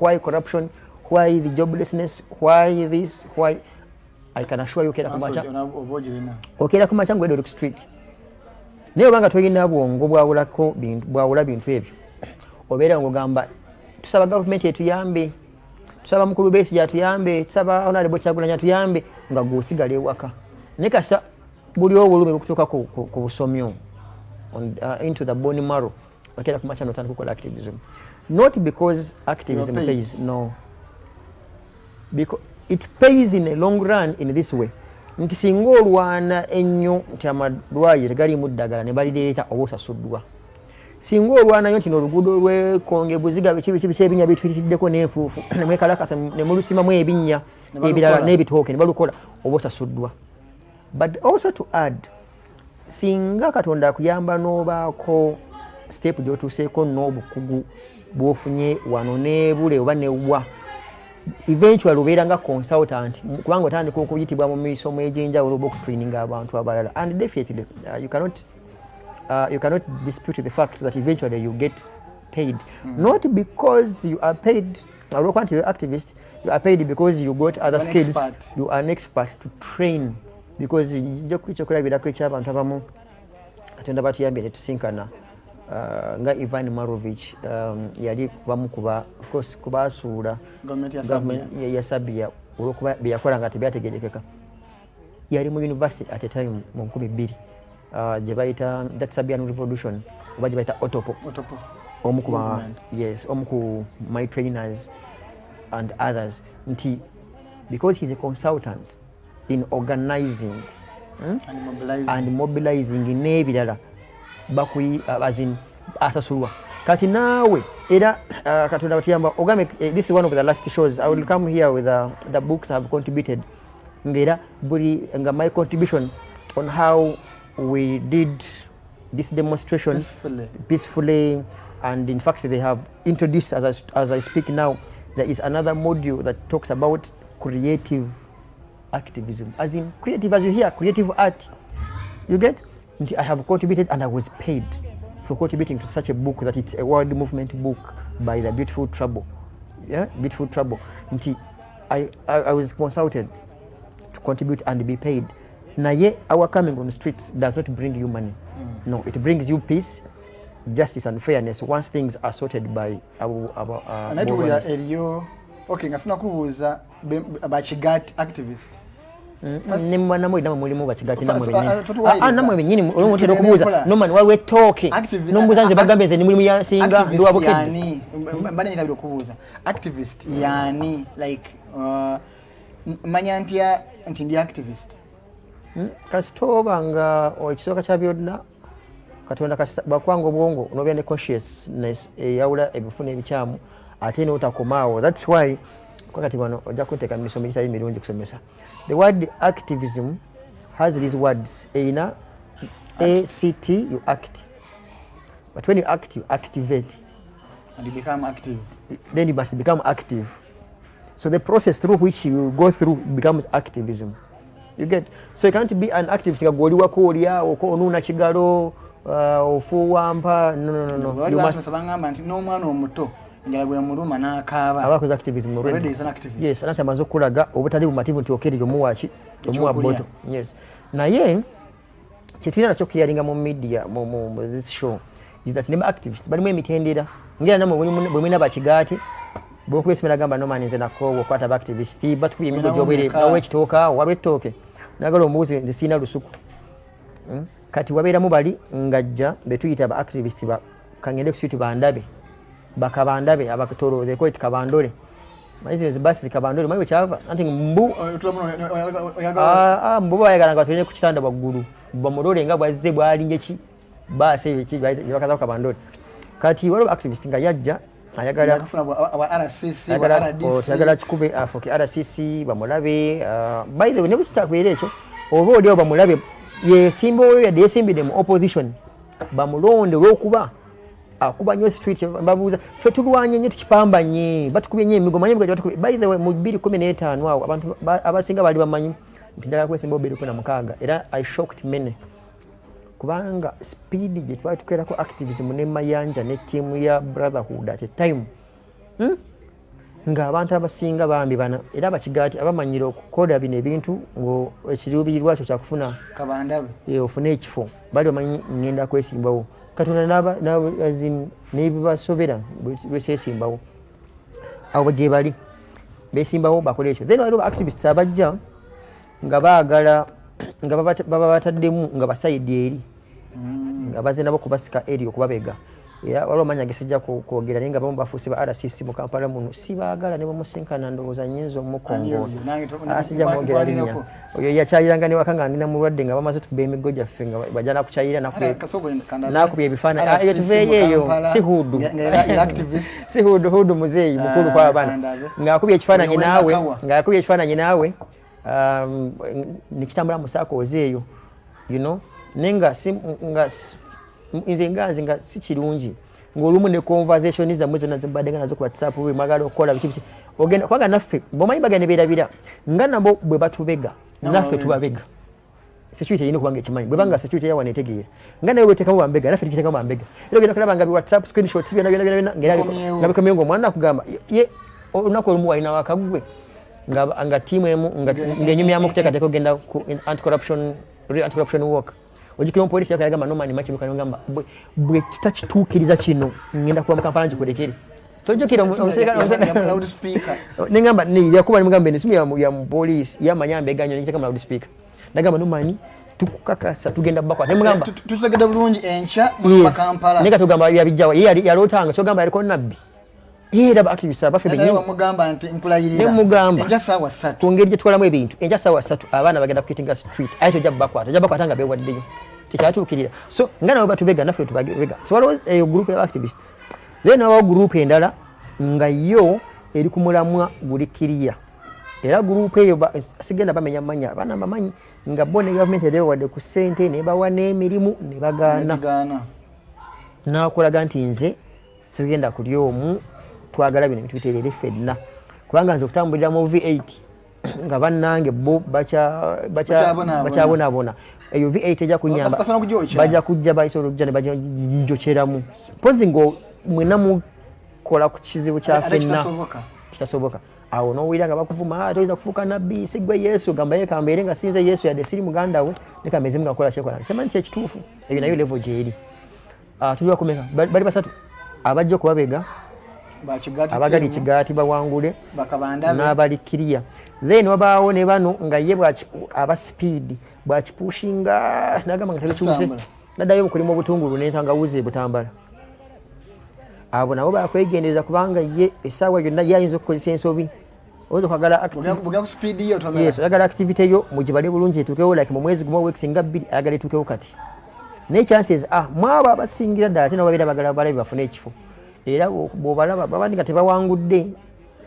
why corruption why the joblessness why this why I can assure you okera ku macha ngwedde street naye obanga toyina bwongo bwawula bintu ebyo obeera ng'ogamba tusaba gavumenti etuyambe tusaba mukulu Besigye atuyambe tusaba Honorable Kyagulanyi atuyambe nga gw'osigala ewaka naye kasa buli obulumi bukutuuka ku busomyo into the bone marrow okera ku macha n'otandika kukola activism not because activism pays no because it pays in a long run in this way nti singa olwana ennyo nti amalwaliro tegaliimu ddagala ne balireeta oba osasuddwa singa olwanayo nti n'oluguudo lwekonge buziga biki ebinya bitwitiddeko n'enfuufu nemwekalakasa ne mulusimamu ebinnya ebirala n'ebitooke ne balukola oba osasuddwa but also to add singa Katonda akuyamba n'obaako step gy'otuuseeko n'obukugu bw'ofunye wano n'ebule oba newa eventually obeera nga consultant kubanga otandika okuyitibwa mu misomo egy'enjawulo oba okutraininga abantu abalala and definitely you cannot dispute the fact that eventually you get paid not because you are paid olwokuba nti you're activist you are paid because you got other skills you are an expert to train because nja kukyokulabirako ekyabantu abamu katonda batuyambye netusinkana nga Ivan Marovich yali bamu kuba of course kubasuula government ya Sabia olwokuba byakola nga tebyategerekeka yali mu university at a time mu 2000 gye bayita that Sabian revolution oba gye bayita otopo omukuba yes omuku my trainers and others nti because he's a consultant in organizing and mobilizing n'ebirala bazin asasulwa kati naawe era katonda batuyamba ogame this is one of the last shows I will come here with the books I have contributed ngera buri nga my contribution on how we did this demonstration peacefully and in fact they have introduced as I speak now there is another module that talks about creative activism as in creative as you hear creative art you get I have contributed and I was paid for contributing to such a book that it's a world movement book by the Beautiful Trouble. Yeah, Beautiful Trouble. I was consulted to contribute and be paid. Naye our coming on the streets does not bring you money. No, it brings you peace, justice and fairness once things are sorted by our okay, ngasina kubuuza abakigat activist. Nimwana mwe namwe mulimu bakigati namwe benyini namwe benyini olumutero kubuuza nomani waliwo ettooke nombuuza nze bagambe nze ni mulimu yasinga ndi wabukedde mbane nyinabira okubuuza activist yani like manya nti ndi activist kasitoba nga ekisooka kya byonna katonda bakwanga obwongo onobeera ne consciousness eyawula ebifuna ebikyamu ate n'otakomaawo that's why kwakati bano ojja kunteeka mu misomo egitali mirungi kusomesa. The word activism has these words. ACT, you act. But when you act, you activate. And you become active. Then you must become active. So the process through which you go through becomes activism. You get? So you can't be an activist. Goliwa kolia, onuna chigaro, ofuwampa. No. You must. No man or moto. Abakoze activism already is an activist. Yes, anata amaze okulaga obutali bumativu nti okeri omuwachi omuwa boto. Yes. Naye kyetulina nakyo clearinga mu media mu this show is that neba activists bali mu emitendera ngera namwe bwe mwina bakigati bw'okwesimira gamba no man nze nako okwata ba activists batukubye emigo gyobwere nawe ekitooka walwe ettooke nagala omubuuzi nze siina lusuku kati wabeeramu bali ngajja betuyita ba activists kangende kusiti bandabe bakabandabe abakutoro they call it kabandole maize basi kabandole maiwe chava anti mbu mbu bayagala nga tuline ku kitanda baggulu bamulole nga bwazze bwalinge ki basi ebiki bakaza kabandole kati waliwo activist nga yajja ayagala kufuna RCC RDC ayagala kikube afoke RCC bamulabe by the way ne bukitakwera ekyo oba oli bamulabe yesimba oyo yadde yesimbide mu opposition bamulonde olw'okuba akuba nyo street mbabuuza fe tulwanye nnyo tukipambanye batukubye nnyo emigo manye batukubye by the way mu 2015 awo abantu abasinga bali bamanyi nti njagala kwesimba 2016 era I shocked many kubanga speed gye twali tukerako activism ne mayanja ne team ya brotherhood at a time nga abantu abasinga bambi bana era bakigati abamanyira okukola bino ebintu ngo ekiruubirirwa kyo kyakufuna kabandabe ofune ekifo bali bamanyi ngenda kwesimbawo katonda n'aba azin nebibasobera lwesesimbawo abo gye bali besimbawo bakola ekyo then waliwo activists abajja nga baagala nga baba bataddemu nga basayidi eri nga baze nabo kubasika eri okubabega era waliwo amanya gesijja kwogera naye nga bamu bafuuse ba RCC mu Kampala muno sibaagala ne bamusinkana ndowooza nnyinza omukongo asijja mwogera linnya oyo yakyayiranga ne waka nga ndina mulwadde nga bamaze tukuba emigo gyaffe nga bajja nakukyayira nakubya ebifaananyi eyo tuveeyo eyo si hudu si hudu muzeeyi mukulu kw'abaana ng'akubya ekifaananyi naawe nekitambula mu saakoozi eyo you know naye nga nze nga si kirungi ng'olumu ne conversation zammwe zonna zibaddenga nazo ku WhatsApp bwe mwagala okukola biki ogenda kubanga naffe bomanyi bagenda beerabira nga nabo bwe batubega naffe tubabega security yino kubanga ekimanyi bwe banga security yawa netegeera nga nawe wetekamu bambega naffe tukitekamu bambega era ogenda kulaba nga bi WhatsApp screenshots byonna nga bikomyewo ng'omwana nakugamba ye olunaku olumu walina wakagwe nga tiimu emu ng'enyumyamu okuteekateeka ogenda ku anti-corruption work ojikira omupoliisi yakayagamba nomani machi bikangamba bwe tutakituukiriza kino ngenda kuba mu Kampala nkikulekere tojjukira loudspeaker nengamba yakuba nimugambe nesimu ya mupoliisi yamanya mbeganyo nikiteka mu loudspeaker nagamba nomani tukukakasa tugenda bakwata nemugamba tutegedde bulungi enkya mu Kampala nega tugamba yabijjawa yalotanga kyogamba yaliko nabbi era activists abafe benyewe bamugamba nti mpulayirira nemugamba enja sawa 3 tungeri gye twalamu ebintu enja sawa 3 abaana bagenda kukitinga street ayo tojja bakwata nga bewaddeyo tekyatuukirira so nga nabo batubega naffe tubabega so waliwo eyo group ya activists then wabawo group endala nga yo eri ku mulamwa gulikiriya era group eyo sigenda bamenya manya abaana bamanyi nga bo ne government erebawadde ku ssente ne bawa n'emirimu ne bagaana nakulaga nti nze sigenda kuli omu twagala bino ebintu biteerere ffenna kubanga nze okutambulira mu V8 nga bannange bo bakyabonaabona eyo V8 ejja kunyamba bajja kujja bayisobola okujja ne bajja njokeramu pozi ngo mwena mukola ku kizibu kya ffenna kitasoboka awo n'owulira nga bakuvuma toyinza kufuuka nabbi sigwe Yesu gamba ye kambeere nga sinze Yesu yadde siri muganda we ne kameze mugakola kyekola semanyi kyekituufu ebyo nayo level gyeri tuli bakomeka bali basatu abajja okubabega abagali kigaati bawangule n'abalikiriya then wabaawo ne bano nga ye aba speed bwakipushinga nagamba nga tabikyuse naddayo mukulimu obutungulu n'entangawuzi butambala abo nabo bakwegendereza kubanga ye essaawa yonna yayinza okukozesa ensobi oyinza okwagala oyagala activity yo mugibale bulungi etuukewo like mu mwezi gumu weeks nga 2 ayagala etuukewo kati naye chances mwabo abasingira ddala ate nabo babeera bagala balabi bafune ekifo era bw'obalaba babandi nga tebawangudde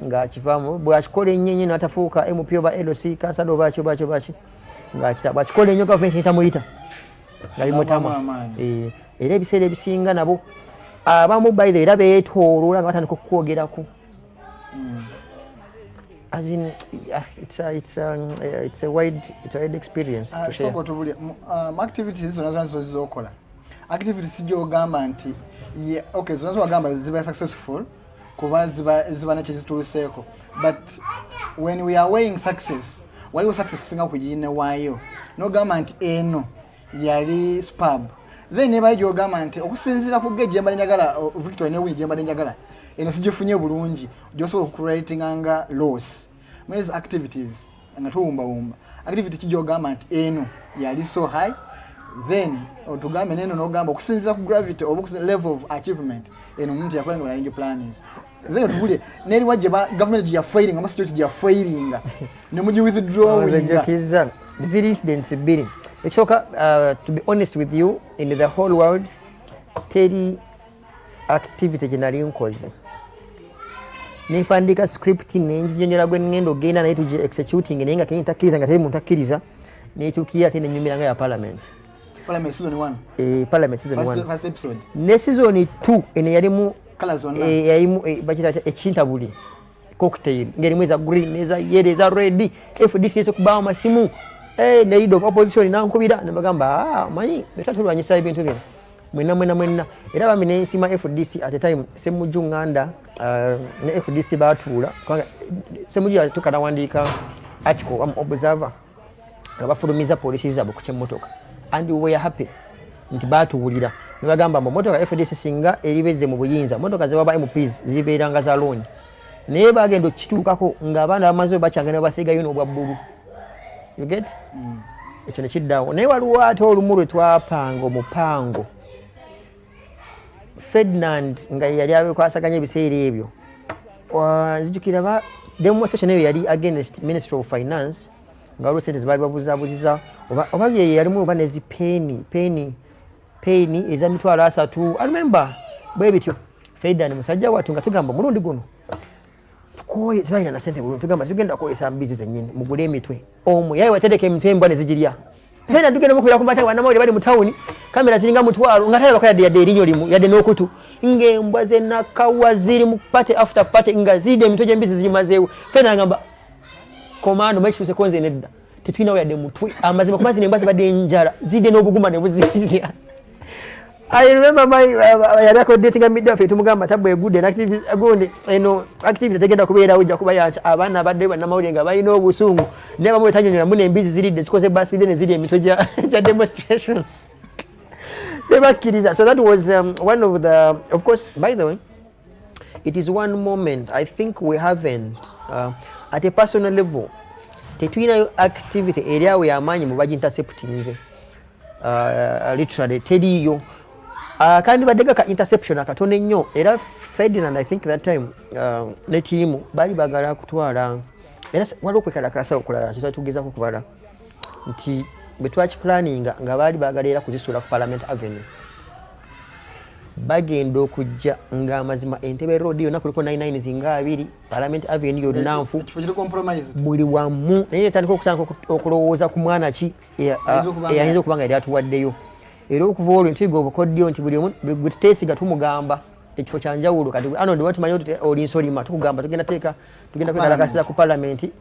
ng'akivaamu bw'akikola ennyenye n'atafuuka MP oba LC kansala oba baki bw'akikola ennyo gavumenti etamuyita nga bimutamu era ebiseera ebisinga nabo abamu bayize era beetooloola nga batandika okukwogerako as in it's a wide experience soko tubulya activities zonna zonna zozizokola activities gyogamba nti okay zonna zogamba ziba successful kuba ziba nakyo zituuseeko but when we are weighing success waliwo success singa kugirina waayo nogamba nti eno yali spab then nebayo gyogamba nti okusinziira ku gye njagala Victoria ne wini gye njagala eno sigifunye bulungi gyosobola okuratinga nga loss mezi activities nga tuwumbawumba activity kijogamba nti eno yali so high then otugambe neno nogamba okusinziira ku gravity oba level of achievement eno omuntu yakola nga balingi plannings then tubulye neri wajje government ya failing ama security ya failing ne muji withdrawing busy incidents biri ekisooka to be honest with you in the whole world teri activity generally nkoze nimpandika script nenjinjonyera gwe ngendo genda naye tuje executing naye nga kentakiriza nga teri muntu akkiriza netukiya ate nenyumira nga ya parliament season 1 parliament season 1 first episode ne season 2 ene yalimu colors zonna yayimu bakita ekintabuli cocktail ngeri mweza green neza yellow eza red FDC eso kubawa masimu ne lead of opposition nankubira nebagamba manyi betatulwanyisa ebintu bino mwena era bami nensima FDC at the time semuju nganda ne FDC batula semuju yatukana wandika article am observer abafulumiza polisi zabo ku kyemotoka and we were happy nti batuwulira nebagamba motoka FDC singa eribeze mu buyinza motoka zebaba MPs zibeeranga za loan naye bagenda okituukako ng'abaana bamaze bakyangana basiga yuno obwa bbulu you get ekyo nekiddawo naye waliwo ate olumu lwe twapanga omupango Ferdinand nga yali abekwasaganya ebiseera ebyo nzijukira demonstration eyo yali against Ministry of Finance nga waliwo sente zibaali babuzabuziza oba yalimu oba nezipeni eza mitwalo 3 I remember bwe bityo Ferdinand musajja watu nga tugamba mulundi guno tukoye twaina na sente bulungi tugamba tugenda koyesa mbizi zennyini mugule emitwe omwe yaye watereka emitwe embwa ne zigirya fena tugenda mukulira kumata wana mawulire bali mu town kamera ziringa mutwalo nga talaba kaya yadde erinyo limu yadde n'okutu ng'embwa ze nakawa ziri mu party after party nga zidde emitwe gy'embisi zimazeewo fena ngamba komando mekisuse konze nedda tetulinawo yadde mutwe amazima kuba zino embwa zibadde enjala zidde n'obuguma ne buzirya. I remember my yadako dating midfield tumugamba tabwe good and activity agonde activity tegenda kubeera ujja kuba yacha abaana abadde bana mawulire nga balina obusungu ne bamwe tanyonyola mune embizi ziridde zikoze birthday ne ziri emitwe gya demonstration they bakkiriza. So that was one of the, of course, by the way, it is one moment I think we haven't at a personal level tetulinayo activity eri awo y'amaanyi mu baginterceptinze literally teriyo. Kandi badde ka interception akatone nnyo era Ferdinand I think that time ne team bali bagala kutwala era waliwo kwekalakaasa okulala kyetwatugezako kubala nti bwe twaki planning nga bali bagala era kuzisuula ku Parliament Avenue bagenda okujja ng'amazima Entebbe Road yonna kuliko 99 zinga 2 Parliament Avenue yonna nfu buli wamu naye etandika okulowooza ku mwana ki eyayinza okuba nga yali atuwaddeyo. Era okuva olwo ntigo obukodyo nti buli omu gwe tuteesiga tumugamba ekifo kya njawulo kati Arnold watumanyi oli nsolima tukugamba tugenda kwekalakasiza ku Parliament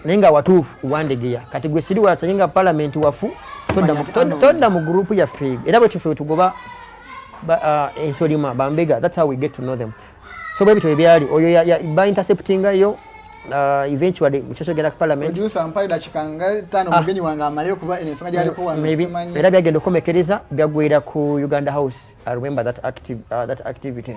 naye nga watuufu wandegeya kati gwe siri wasanye nga Parliament wafu todda mu gurupu yaffe era bwe tufe tugoba ensolima bambega. That's how we get to know them. So bwe bitwe byali oyo ba intercepting yo eventually mukyosogera ku Parliament producer mpalira kikanga tano mugenyi wange amaliyo kuba ensonga gyali ko wamisimanyi era byagenda okumekereza byagwira ku Uganda House. I remember that activity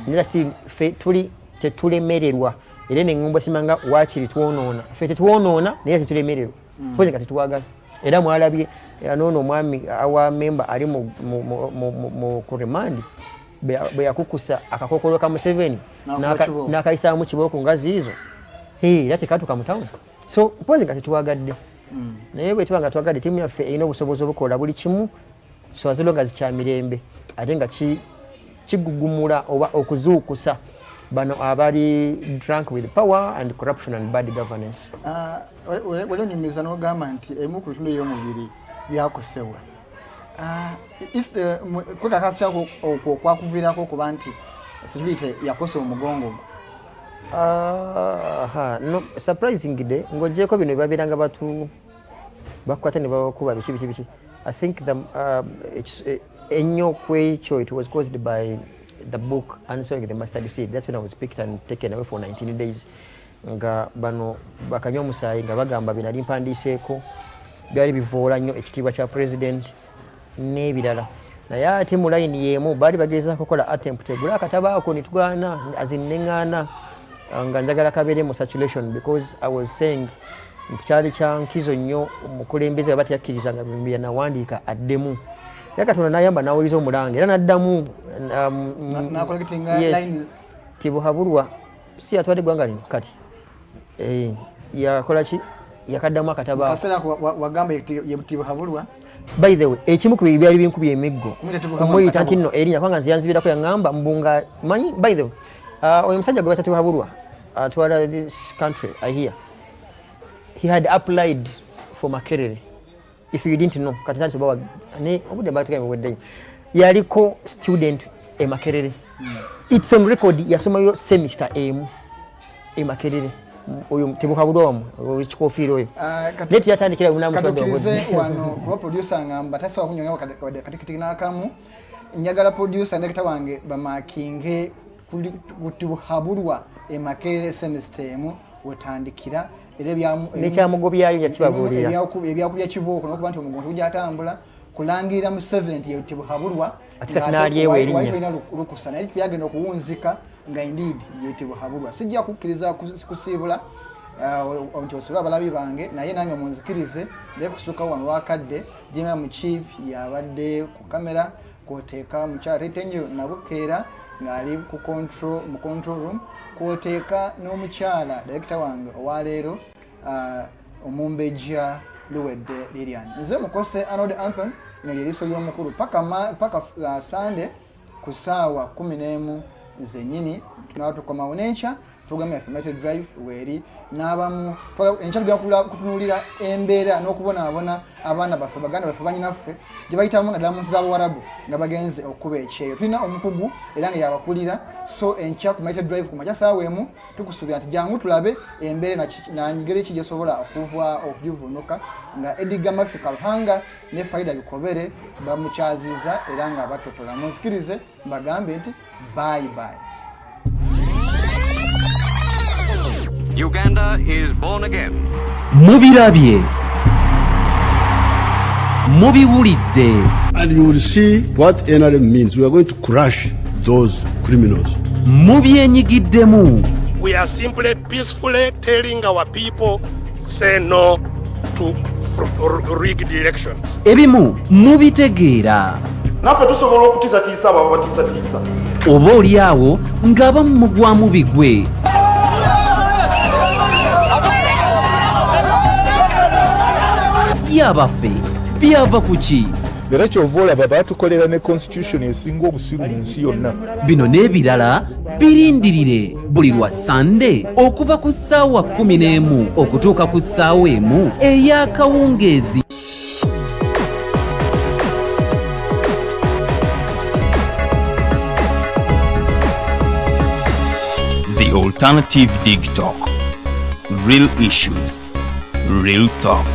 nila still tuli tetulemererwa era n'engombo simanga wakiri tuwonoona ffe tetuwonoona naye tetulemererwa poze nga tetuwagala era mwalabye anono omwami awa member ali mu kuremandi bwe yakukusa akakokolo ka Museveni n'akayisaamu kibooko ngazi izo era tekatuuka mu town. So poze nga tetuwagadde naye bwe tuba nga twagadde ttiimu yaffe erina obusobozi obukola buli kimu so as long as kya mirembe ate nga kigugumula oba okuzuukusa bano abali drunk with power and corruption and bad governance. Wali onyumiza n'ogamba nti emu ku bitundu by'omubiri byakosebwa kwekakasa okwo kwakuviirako okuba nti security yakosa omugongo. No, surprisingly ng'ogyeko bino babiranga batu bakwata ne bakuba biki. I think ennyo kwekyo it was caused by the book Answering the Mustard Seed. That's when I was picked and taken away for 19 days. Nga bano bakanywa omusaayi nga bagamba binali mpandiiseeko byali bivoola nnyo ekitiibwa kya president n'ebirala naye ate mu layini y'emu baali bagezaako kukola attempt egula akatabaako ne tugaana azinneŋŋaana nga njagala kabeere mu saturation because I was saying nti kyali kya nkizo nnyo omukulembeze baba teyakkiriza nga nawandiika addemu era Katonda n'ayamba n'awuliza omulanga era n'addamu tibuhabulwa si yatwadde eggwanga lino kati yakola ki yakaddamu akatabaako tibuhabulwa. By the way ekimu ku byali binkubye emiggo kumuyita nti nno erinnya kubanga nze yanzibirako yaŋŋamba mbunga manyi. By the way oyo musajja gwe batatibuhabulwa atwala this country I hear he had applied for Makerere. If you didn't know kati bawa ne obudde bateka mwedde yaliko student e Makerere. It's on record yasomayo semester emu e Makerere oyo tibuhabulwa omu ekikofiiro oyo leti yatandikira katokirize wano kuba producer ngamba tasobola kunyonga katikiti n'akamu njagala producer ndeketa wange bamakinge kutibuhabulwa e Makerere semester emu wetandikira nekyamugobyayo yakibabuulira ebyakubya kibooko n'okuba nti omugongo tuguyatambula kulangira mu 7 yetibuhabulwa ati kati n'alyewo erinnya walina lukusa naye byagenda okuwunzika nga indeed yetibuhabulwa. Sijja kukkiriza kusiibula nti osobola abalabi bange naye nange munzikirize naye kusukka wano wakadde jima mu chief yabadde ku kamera kwoteeka mukyala Tetenyo Nabukeera ng'ali mu control room kwoteeka n'omukyala director wange owaleero Omumbejja Luwedde Lilian. Nze Mukose Arnold Anthony nali eriiso ly'omukulu paka Sunday ku ssaawa 11 zennyini tunaba tukomawo n'enkya program yaffe Mighty Drive weri n'abamu enkya tugenda kutunuulira embeera n'okubonaabona abaana baffe baganda baffe banyinaffe gye bayitamu naddala mu nsi z'Abawarabu nga bagenze okukuba ekyeyo. Tulina omukugu era nga yabakulira, so enkya ku Mighty Drive ku makya saawa emu tukusuubira nti jangu tulabe embeera na ngeri ki gyesobola okugivunuka nga Edgar Murphy Kaluhanga ne Faida Bikobere bamukyaziza era nga batotola. Munzikirize mbagambe nti bye bye. Uganda is born again. Mubirabye. Mubiwulidde. And you will see what NRM means. We are going to crush those criminals. Mubyenyigiddemu. We are simply peacefully telling our people say no to rigged elections. Ebimu mubitegeera. Naffe tusobola okutiisatiisa abo abatiisatiisa. Oba oli awo ng'abamu mugwamu bigwe. Byabaffe byava ku ki? Era kyova olaba baatukolera ne constitution esinga obusiru mu nsi yonna. Bino n'ebirala birindirire buli lwa Sande okuva ku ssaawa 11 okutuuka ku ssaawa 1 ey'akawungeezi. The Alternative Dig Talk. Real issues, real talk.